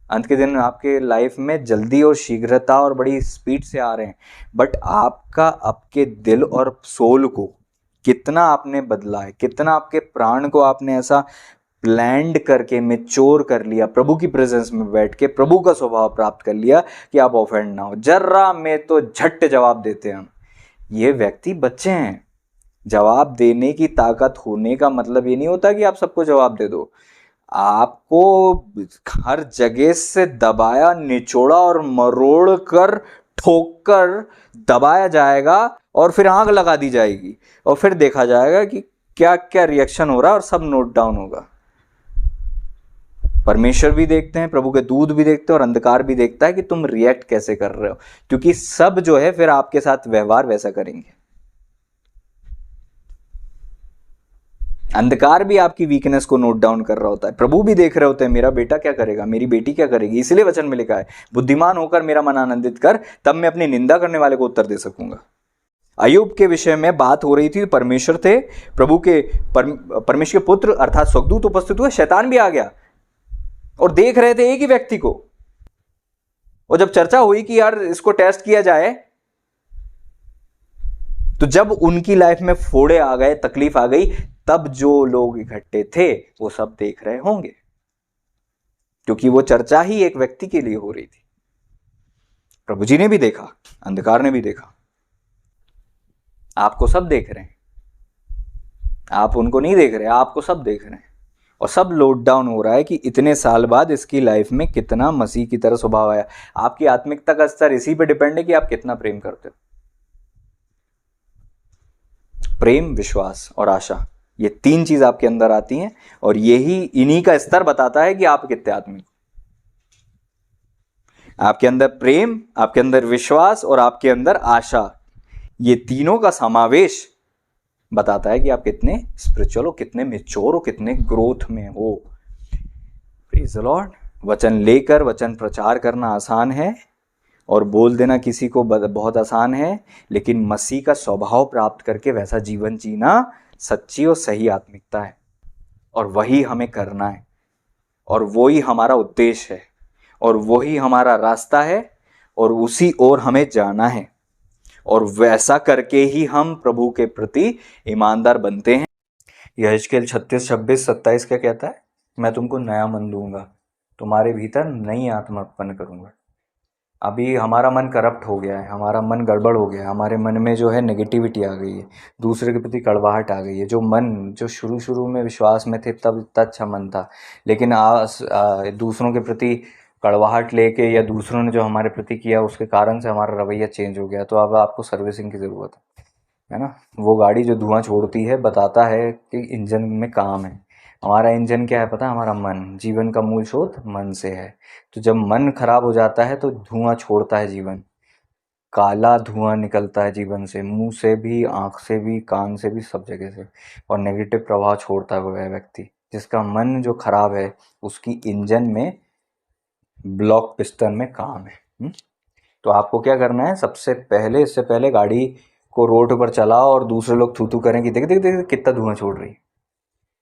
अंत के दिन आपके लाइफ में जल्दी और शीघ्रता और बड़ी स्पीड से आ रहे हैं, बट आपका, आपके दिल और सोल को कितना आपने बदला है, कितना आपके प्राण को आपने ऐसा प्लैंड करके मेच्योर कर लिया, प्रभु की प्रेजेंस में बैठ के प्रभु का स्वभाव प्राप्त कर लिया कि आप ऑफेंड ना हो। जर्रा में तो झट जवाब देते हैं हम। ये व्यक्ति बच्चे हैं। जवाब देने की ताकत होने का मतलब ये नहीं होता कि आप सबको जवाब दे दो। आपको हर जगह से दबाया, निचोड़ा और मरोड़ कर, ठोक कर दबाया जाएगा और फिर आग लगा दी जाएगी और फिर देखा जाएगा कि क्या क्या रिएक्शन हो रहा है और सब नोट डाउन होगा। परमेश्वर भी देखते हैं, प्रभु के दूत भी देखते हैं और अंधकार भी देखता है कि तुम रिएक्ट कैसे कर रहे हो, क्योंकि सब जो है फिर आपके साथ व्यवहार वैसा करेंगे। अंधकार भी आपकी वीकनेस को नोट डाउन कर रहा होता है, प्रभु भी देख रहे होते हैं मेरा बेटा क्या करेगा, मेरी बेटी क्या करेगी। इसलिए वचन में लिखा है, बुद्धिमान होकर मेरा मन आनंदित कर, तब मैं अपनी निंदा करने वाले को उत्तर दे सकूंगा। अय्यूब के विषय में बात हो रही थी, परमेश्वर थे, प्रभु के परमेश्वर के पुत्र अर्थात स्वर्गदूत उपस्थित हुए, शैतान भी आ गया और देख रहे थे एक ही व्यक्ति को। और जब चर्चा हुई कि यार इसको टेस्ट किया जाए, तो जब उनकी लाइफ में फोड़े आ गए, तकलीफ आ गई, तब जो लोग इकट्ठे थे वो सब देख रहे होंगे, क्योंकि वो चर्चा ही एक व्यक्ति के लिए हो रही थी। प्रभु जी ने भी देखा, अंधकार ने भी देखा, आपको सब देख रहे हैं। आप उनको नहीं देख रहे, आपको सब देख रहे हैं। और सब लोड डाउन हो रहा है कि इतने साल बाद इसकी लाइफ में कितना मसीह की तरह स्वभाव आया। आपकी आत्मिकता का स्तर इसी पे डिपेंड है कि आप कितना प्रेम करते हो। प्रेम, विश्वास और आशा, ये तीन चीज आपके अंदर आती हैं और यही, इन्हीं का स्तर बताता है कि आप कितने आत्मिक। आपके अंदर प्रेम, आपके अंदर विश्वास और आपके अंदर आशा, ये तीनों का समावेश बताता है कि आप कितने स्पिरिचुअल हो, कितने मैच्योर हो, कितने ग्रोथ में हो। Praise the Lord. वचन लेकर वचन प्रचार करना आसान है और बोल देना किसी को बहुत आसान है, लेकिन मसीह का स्वभाव प्राप्त करके वैसा जीवन जीना सच्ची और सही आत्मिकता है, और वही हमें करना है, और वही हमारा उद्देश्य है, और वही हमारा रास्ता है, और उसी ओर हमें जाना है, और वैसा करके ही हम प्रभु के प्रति ईमानदार बनते हैं। यहेजकेल 36:26-27 क्या कहता है? मैं तुमको नया मन दूंगा, तुम्हारे भीतर नई आत्मा उत्पन्न करूंगा। अभी हमारा मन करप्ट हो गया है, हमारा मन गड़बड़ हो गया है, हमारे मन में जो है नेगेटिविटी आ गई है, दूसरे के प्रति कड़वाहट आ गई है। जो मन जो शुरू में विश्वास में थे तब इतना अच्छा मन था, लेकिन दूसरों के प्रति कड़वाहट लेके या दूसरों ने जो हमारे प्रति किया उसके कारण से हमारा रवैया चेंज हो गया। तो अब आपको सर्विसिंग की ज़रूरत है ना। वो गाड़ी जो धुआं छोड़ती है बताता है कि इंजन में काम है। हमारा इंजन क्या है पता है? हमारा मन। जीवन का मूल स्रोत मन से है। तो जब मन खराब हो जाता है तो धुआं छोड़ता है जीवन, काला धुआं निकलता है जीवन से, मुंह से भी, आँख से भी, कान से भी, सब जगह से, और नेगेटिव प्रभाव छोड़ता है वह व्यक्ति। जिसका मन जो खराब है उसकी इंजन में ब्लॉक पिस्टन में काम है। तो आपको क्या करना है? सबसे पहले, इससे पहले गाड़ी को रोड पर चलाओ और दूसरे लोग थू थू करें कि देख देख देख कितना धुआं छोड़ रही है,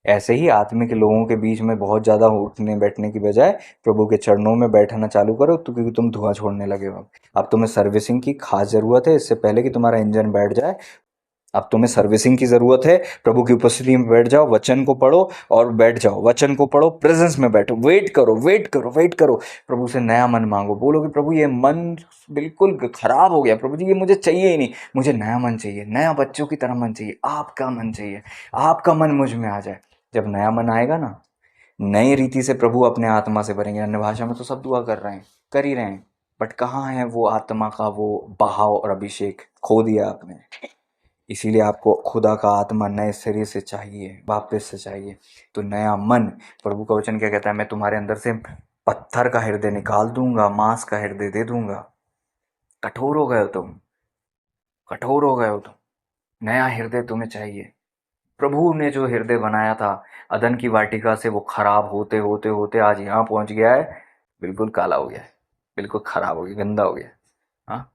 ऐसे ही आत्मिक लोगों के बीच में बहुत ज़्यादा उठने बैठने की बजाय प्रभु के चरणों में बैठना चालू करो, तो क्योंकि तुम धुआं छोड़ने लगे हो। अब तुम्हें सर्विसिंग की खास ज़रूरत है, इससे पहले कि तुम्हारा इंजन बैठ जाए। अब तुम्हें सर्विसिंग की ज़रूरत है। प्रभु की उपस्थिति में बैठ जाओ, वचन को पढ़ो और बैठ जाओ, वचन को पढ़ो, प्रेजेंस में बैठो, वेट करो, वेट करो, वेट करो। प्रभु से नया मन मांगो, बोलो कि प्रभु ये मन बिल्कुल खराब हो गया, प्रभु जी ये मुझे चाहिए ही नहीं, मुझे नया मन चाहिए, नया बच्चों की तरह मन चाहिए, आपका मन चाहिए, आपका मन मुझ में आ जाए। जब नया मन आएगा ना, नई रीति से प्रभु अपने आत्मा से भरेंगे। अन्य भाषा में तो सब दुआ कर रहे हैं, कर ही रहे हैं, बट कहाँ है वो आत्मा का वो बहाव और अभिषेक? खो दिया आपने। इसीलिए आपको खुदा का आत्मा नए सिरे से चाहिए, वापस से चाहिए। तो नया मन, प्रभु का वचन क्या कहता है? मैं तुम्हारे अंदर से पत्थर का हृदय निकाल दूंगा, मांस का हृदय दे दूंगा। कठोर हो गए हो तुम, कठोर हो गए हो तुम, नया हृदय तुम्हें चाहिए। प्रभु ने जो हृदय बनाया था अदन की वाटिका से, वो खराब होते होते होते आज यहाँ पहुंच गया है, बिल्कुल काला हो गया है, बिल्कुल खराब हो गया, गंदा हो गया। हाँ,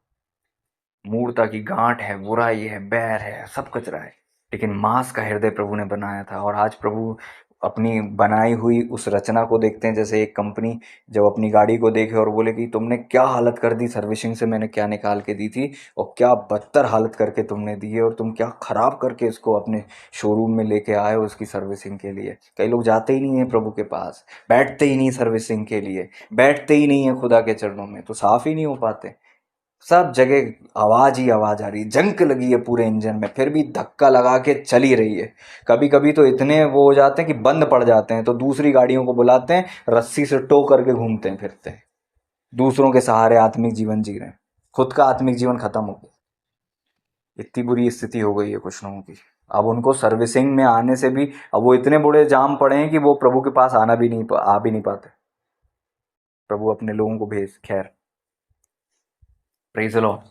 मूर्ता की गांठ है, बुराई है, बैर है, सब कचरा है। लेकिन मांस का हृदय प्रभु ने बनाया था। और आज प्रभु अपनी बनाई हुई उस रचना को देखते हैं, जैसे एक कंपनी जब अपनी गाड़ी को देखे और बोले कि तुमने क्या हालत कर दी, सर्विसिंग से मैंने क्या निकाल के दी थी और क्या बदतर हालत करके तुमने दी है, और तुम क्या खराब करके इसको अपने शोरूम में लेके आए हो उसकी सर्विसिंग के लिए। कई लोग जाते ही नहीं है प्रभु के पास, बैठते ही नहीं सर्विसिंग के लिए, बैठते ही नहीं है खुदा के चरणों में, तो साफ ही नहीं हो पाते। सब जगह आवाज ही आवाज आ रही है, जंक लगी है पूरे इंजन में, फिर भी धक्का लगा के चली रही है। कभी कभी तो इतने वो हो जाते हैं कि बंद पड़ जाते हैं, तो दूसरी गाड़ियों को बुलाते हैं, रस्सी से टो करके घूमते हैं फिरते हैं, दूसरों के सहारे आत्मिक जीवन जी रहे हैं, खुद का आत्मिक जीवन खत्म हो गया। इतनी बुरी स्थिति हो गई है कुछ लोगों की। अब उनको सर्विसिंग में आने से भी अब वो इतने बड़े जाम पड़े हैं कि वो प्रभु के पास आ भी नहीं पाते। प्रभु अपने लोगों को भेज, खैर, प्रेज द लॉर्ड।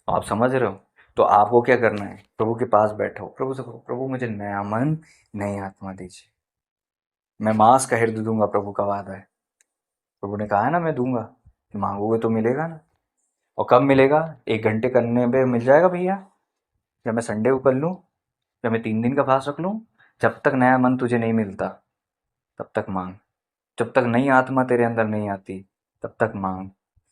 आप समझ रहे हो? तो आपको क्या करना है? प्रभु के पास बैठो, प्रभु से कहो, प्रभु मुझे नया मन, नई आत्मा दीजिए। मैं मांस का हृदय दूंगा, प्रभु का वादा है। प्रभु ने कहा है ना मैं दूंगा, मांगोगे तो मिलेगा ना। और कब मिलेगा? 1 घंटे करने पे मिल जाएगा भैया? जब मैं संडे को कर लूँ, जब मैं 3 दिन का फास्ट रख लूँ? जब तक नया मन तुझे नहीं मिलता तब तक मांग, जब तक नई आत्मा तेरे अंदर नहीं आती तब तक मांग।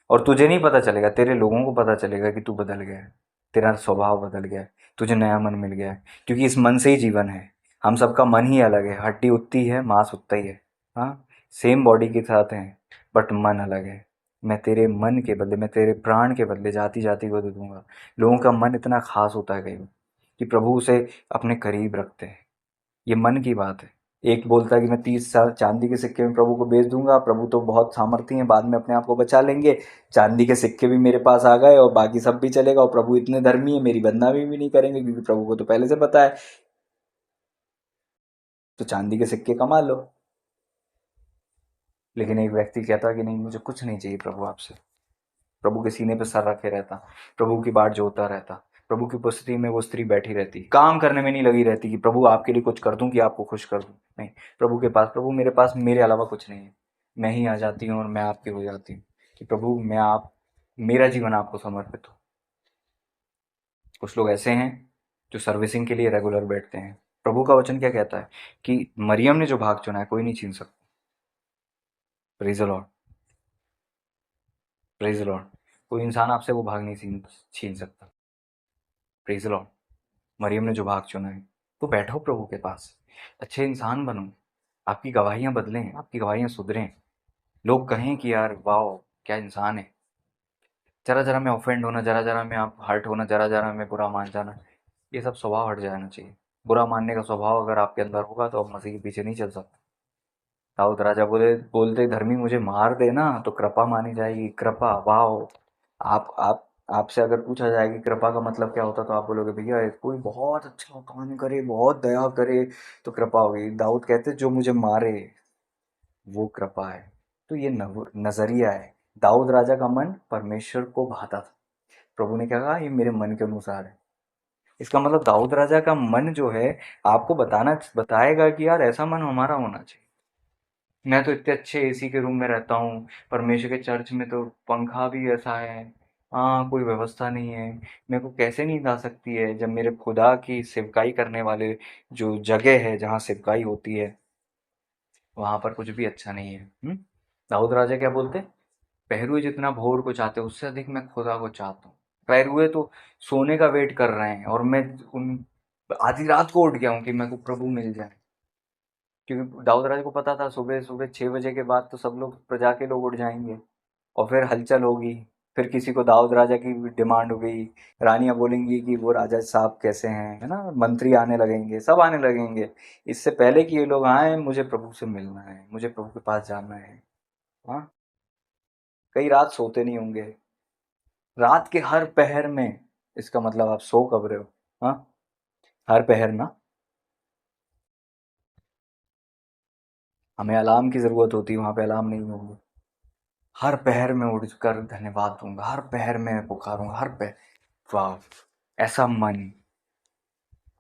और तुझे नहीं पता चलेगा, तेरे लोगों को पता चलेगा कि तू बदल गया है, तेरा स्वभाव बदल गया है, तुझे नया मन मिल गया है। क्योंकि इस मन से ही जीवन है। हम सबका मन ही अलग है, हड्डी उतनी है, मांस उतना ही है। हाँ, सेम बॉडी के साथ हैं, बट मन अलग है। मैं तेरे मन के बदले, मैं तेरे प्राण के बदले जाति जाति को दे दूंगा। लोगों का मन इतना खास होता है कई बार कि प्रभु उसे अपने करीब रखते हैं। ये मन की बात है। एक बोलता है कि मैं 30 साल चांदी के सिक्के में प्रभु को बेच दूंगा, प्रभु तो बहुत सामर्थी हैं, बाद में अपने आप को बचा लेंगे, चांदी के सिक्के भी मेरे पास आ गए और बाकी सब भी चलेगा, और प्रभु इतने धर्मी है मेरी बदनामी भी नहीं करेंगे क्योंकि प्रभु को तो पहले से पता है। तो चांदी के सिक्के कमा लो। लेकिन एक व्यक्ति कहता कि नहीं, मुझे कुछ नहीं चाहिए प्रभु आपसे। प्रभु के सीने पर सर रखे रहता, प्रभु की बाट जोता रहता, प्रभु की उपस्थिति में वो स्त्री बैठी रहती, काम करने में नहीं लगी रहती कि प्रभु आपके लिए कुछ कर दूं कि आपको खुश कर दूं। नहीं, प्रभु के पास, प्रभु मेरे पास मेरे अलावा कुछ नहीं है, मैं ही आ जाती हूँ और मैं आपकी हो जाती हूँ कि प्रभु मैं आप, मेरा जीवन आपको समर्पित हो। कुछ लोग ऐसे हैं जो सर्विसिंग के लिए रेगुलर बैठते हैं। प्रभु का वचन क्या कहता है कि मरियम ने जो भाग चुना है कोई नहीं छीन सकता। Praise the Lord, praise the Lord. कोई इंसान आपसे वो भाग नहीं छीन सकता। Praise the Lord. मरियम ने जो भाग चुना है, तो बैठो प्रभु के पास, अच्छे इंसान बनो, आपकी गवाहियां बदलें, आपकी गवाहियां सुधरें, लोग कहें कि यार वाह क्या इंसान है। जरा जरा में ऑफेंड होना, जरा जरा में आप हर्ट होना, जरा जरा में बुरा मान जाना, ये सब स्वभाव हट जाना चाहिए। बुरा मानने का स्वभाव अगर आपके अंदर होगा तो आप मसीह के पीछे नहीं चल सकते। दाऊद राजा बोलते धर्मी मुझे मार देना तो कृपा मानी जाएगी। कृपा, वाह। आप आपसे अगर पूछा जाए कि कृपा का मतलब क्या होता, तो आप बोलोगे भैया कोई बहुत अच्छा काम करे, बहुत दया करे तो कृपा होगी। दाऊद कहते जो मुझे मारे वो कृपा है। तो ये नजरिया है। दाऊद राजा का मन परमेश्वर को भाता था। प्रभु ने क्या कहा, ये मेरे मन के अनुसार है। इसका मतलब दाऊद राजा का मन जो है आपको बताएगा कि यार ऐसा मन हमारा होना चाहिए। मैं तो इतने अच्छे एसी के रूम में रहता हूँ, परमेश्वर के चर्च में तो पंखा भी ऐसा है, हाँ, कोई व्यवस्था नहीं है। मेरे को कैसे नींद आ सकती है जब मेरे खुदा की सेवकाई करने वाले जो जगह है जहाँ सेवकाई होती है वहां पर कुछ भी अच्छा नहीं है। दाऊद राजा क्या बोलते, पहरुए जितना भोर को चाहते हैं उससे अधिक मैं खुदा को चाहता हूँ। पहरुए तो सोने का वेट कर रहे हैं और मैं उन आधी रात को उठ गया हूँ कि मेरे को प्रभु मिल जाए। क्योंकि दाऊद राजा को पता था सुबह सुबह 6 बजे के बाद तो सब लोग प्रजा के लोग उठ जाएंगे और फिर हलचल होगी। फिर किसी को दाऊद राजा की डिमांड हो गई, रानियां बोलेंगी कि वो राजा साहब कैसे हैं, है ना, मंत्री आने लगेंगे, सब आने लगेंगे। इससे पहले कि ये लोग आए, मुझे प्रभु से मिलना है, मुझे प्रभु के पास जाना है। हाँ, कई रात सोते नहीं होंगे, रात के हर पहर में। इसका मतलब आप सो कब रहे हो? हाँ, हर पहर ना। हमें अलार्म की जरूरत होती है, वहां पे अलार्म नहीं होगी। हर पहर में उठकर धन्यवाद दूंगा, हर पहर में पुकारूंगा, हर पहर। वाह, ऐसा मन।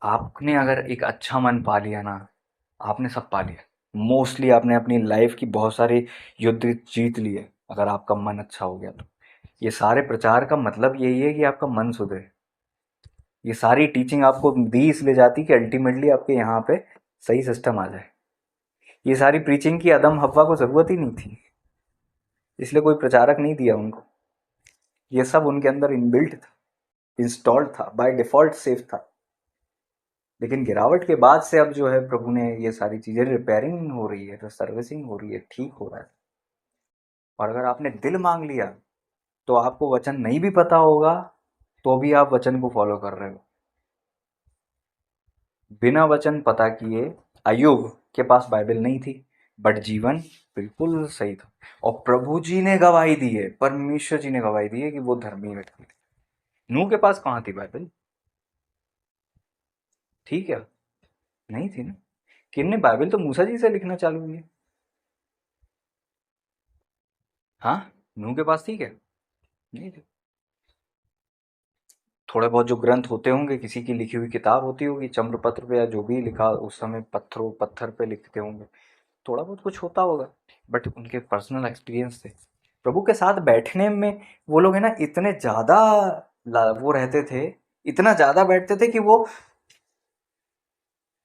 आपने अगर एक अच्छा मन पा लिया ना, आपने सब पा लिया। मोस्टली आपने अपनी लाइफ की बहुत सारे युद्ध जीत लिए अगर आपका मन अच्छा हो गया तो। ये सारे प्रचार का मतलब यही है कि आपका मन सुधरे। ये सारी टीचिंग आपको दी इसलिए जाती कि अल्टीमेटली आपके यहाँ पे सही सिस्टम आ जाए। ये सारी प्रीचिंग की आदम हव्वा को जरूरत ही नहीं थी, इसलिए कोई प्रचारक नहीं दिया उनको। ये सब उनके अंदर इनबिल्ट था, इंस्टॉल्ड था, बाय डिफॉल्ट सेफ था। लेकिन गिरावट के बाद से अब जो है प्रभु ने ये सारी चीजें, रिपेयरिंग हो रही है, सर्विसिंग हो रही है, ठीक हो रहा है। और अगर आपने दिल मांग लिया तो आपको वचन नहीं भी पता होगा तो भी आप वचन को फॉलो कर रहे हो। बिना वचन पता किए अय्यूब के पास बाइबल नहीं थी, बट जीवन बिल्कुल सही था। और प्रभु जी ने गवाही दी है, परमेश्वर जी ने गवाही दी है कि वो धर्मी व्यक्ति थे। नूह के पास कहाँ थी बाइबल? ठीक है, नहीं थी ना। किन्ने बाइबल तो मूसा जी से लिखना चालू किया। हाँ, नूह के पास थी क्या? नहीं थी। थोड़े बहुत जो ग्रंथ होते होंगे, किसी की लिखी हुई किताब होती होगी चम्रपत्र पे, या जो भी लिखा उस समय पत्थरों पत्थर पे लिखते होंगे, थोड़ा बहुत कुछ होता होगा। बट उनके पर्सनल एक्सपीरियंस थे प्रभु के साथ बैठने में। वो लोग है ना इतने ज्यादा वो रहते थे, इतना ज्यादा बैठते थे कि वो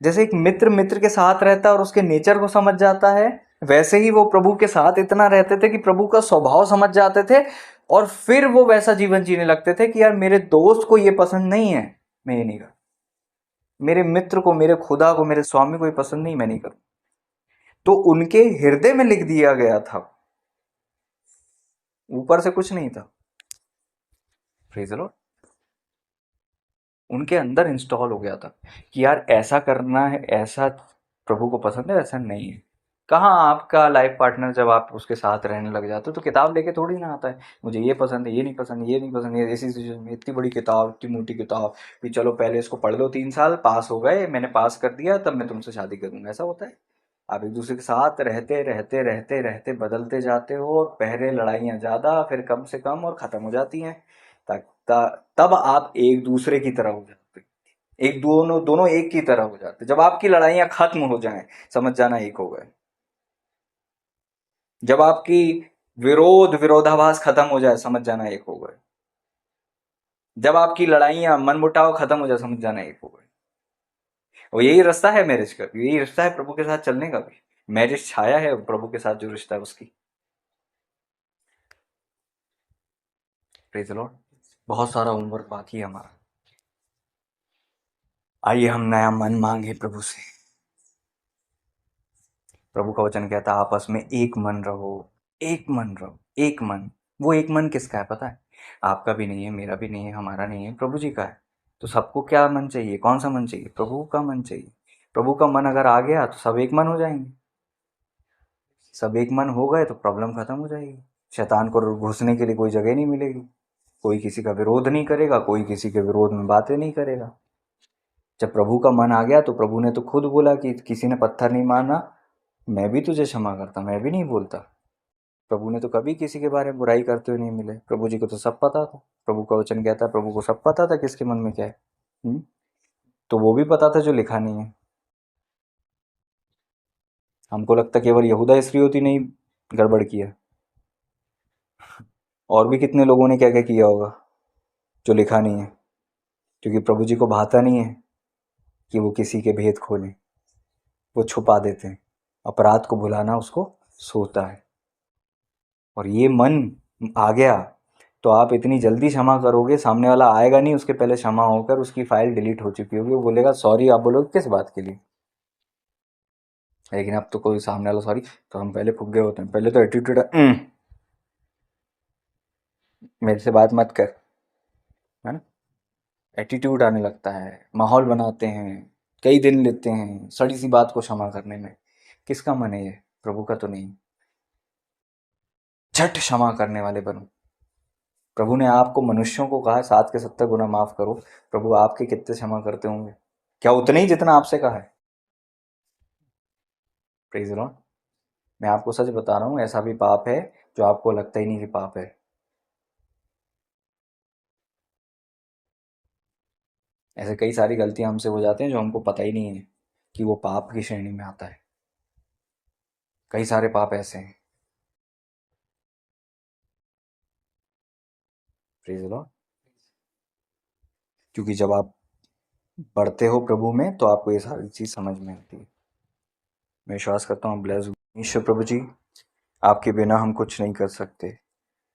जैसे एक मित्र मित्र के साथ रहता है और उसके नेचर को समझ जाता है, वैसे ही वो प्रभु के साथ इतना रहते थे कि प्रभु का स्वभाव समझ जाते थे। और फिर वो वैसा जीवन जीने लगते थे कि यार मेरे दोस्त को ये पसंद नहीं है, मैं ये नहीं करूं। मेरे मित्र को, मेरे खुदा को, मेरे स्वामी को ये पसंद नहीं, मैं नहीं करूं। तो उनके हृदय में लिख दिया गया था, ऊपर से कुछ नहीं था। Praise the Lord. उनके अंदर इंस्टॉल हो गया था कि यार ऐसा करना है, ऐसा प्रभु को पसंद है, ऐसा नहीं है। कहाँ आपका लाइफ पार्टनर जब आप उसके साथ रहने लग जाते हो तो किताब लेके थोड़ी ना आता है, मुझे ये पसंद है, ये नहीं पसंद, ये नहीं पसंद, ये ऐसी सिचुएशन में इतनी बड़ी किताब, इतनी मोटी किताब, कि चलो पहले इसको पढ़ लो, 3 साल पास हो गए, मैंने पास कर दिया, तब मैं तुमसे शादी करूंगा। ऐसा होता है? आप एक दूसरे के साथ रहते रहते रहते रहते बदलते जाते हो, और पहले लड़ाइयाँ ज़्यादा, फिर कम से कम, और ख़त्म हो जाती हैं। तब आप एक दूसरे की तरह हो जाते, एक दोनों दोनों एक की तरह हो जाते। जब आपकी लड़ाइयाँ खत्म हो जाएं, समझ जाना एक हो गए। जब आपकी विरोधाभास खत्म हो जाए, समझ जाना एक हो गए। जब आपकी लड़ाइयाँ मनमुटाव खत्म हो जाए, समझ जाना एक हो गए। और यही रास्ता है मैरिज का, यही रिश्ता है प्रभु के साथ चलने का भी। मैरिज छाया है प्रभु के साथ जो रिश्ता है उसकी। Praise the Lord. बहुत सारा होमवर्क बाकी है हमारा। आइए हम नया मन मांगे प्रभु से। प्रभु का वचन कहता है आपस में एक मन रहो, एक मन रहो, एक मन। वो एक मन किसका है पता है? आपका भी नहीं है, मेरा भी नहीं है, हमारा नहीं है, प्रभु जी का है। तो सबको क्या मन चाहिए? कौन सा मन चाहिए? प्रभु का मन चाहिए। प्रभु का मन अगर आ गया तो सब एक मन हो जाएंगे। सब एक मन हो गए तो प्रॉब्लम खत्म हो जाएगी। शैतान को घुसने के लिए कोई जगह नहीं मिलेगी। कोई किसी का विरोध नहीं करेगा, कोई किसी के विरोध में बातें नहीं करेगा। जब प्रभु का मन आ गया तो प्रभु ने तो खुद बोला कि किसी ने पत्थर नहीं मारना, मैं भी तुझे क्षमा करता, मैं भी नहीं बोलता। प्रभु ने तो कभी किसी के बारे में बुराई करते हुए नहीं मिले। प्रभु जी को तो सब पता था। प्रभु का वचन कहता है प्रभु को सब पता था किसके मन में क्या है। तो वो भी पता था जो लिखा नहीं है। हमको लगता केवल यहूदा इस्करियोती नहीं गड़बड़ किया, और भी कितने लोगों ने क्या क्या किया होगा जो लिखा नहीं है, क्योंकि प्रभु जी को भाता नहीं है कि वो किसी के भेद खोलें, वो छुपा देते हैं। अपराध को भुलाना उसको सोता है। और ये मन आ गया तो आप इतनी जल्दी क्षमा करोगे, सामने वाला आएगा नहीं, उसके पहले क्षमा होकर उसकी फाइल डिलीट हो चुकी होगी, वो बोलेगा सॉरी, आप बोलोगे किस बात के लिए। लेकिन अब तो कोई सामने वाला सॉरी तो हम पहले फुग्गे होते हैं, पहले तो एटीट्यूड मेरे से बात मत कर, है ना, एटीट्यूड आने लगता है, माहौल बनाते हैं, कई दिन लेते हैं सड़ी सी बात को क्षमा करने में। किसका मन है ये? प्रभु का तो नहीं। झट क्षमा करने वाले बनो। प्रभु ने आपको, मनुष्यों को कहा 7 के 70 गुना माफ करो, प्रभु आपके कितने क्षमा करते होंगे? क्या उतने ही जितना आपसे कहा है? Praise Lord. मैं आपको सच बता रहा हूँ, ऐसा भी पाप है जो आपको लगता ही नहीं कि पाप है। ऐसे कई सारी गलतियां हमसे हो जाते हैं जो हमको पता ही नहीं है कि वो पाप की श्रेणी में आता है। कई सारे पाप ऐसे हैं। Praise Lord. क्योंकि जब आप बढ़ते हो प्रभु में तो आपको ये सारी चीज समझ में आती है। मैं विश्वास करता हूँ ब्लेस। ईश्वर प्रभु जी, आपके बिना हम कुछ नहीं कर सकते।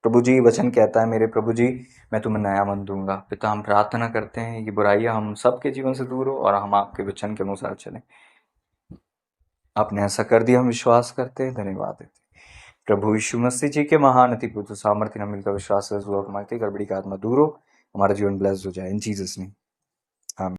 प्रभु जी वचन कहता है, मेरे प्रभु जी मैं तुम्हें नया मन दूंगा। पिता, हम प्रार्थना करते हैं कि बुराइयां हम सबके जीवन से दूर हो और हम आपके वचन के अनुसार चलें। आपने ऐसा कर दिया, हम विश्वास करते हैं, धन्यवाद देते हैं। प्रभु यीशु मसीह जी के महान अति पुत्र सामर्थ्य न मिलकर विश्वास से गड़बड़ी का आत्मा दूर हो, हमारा जीवन ब्लेस्ड हो जाए इन जीसस नेम।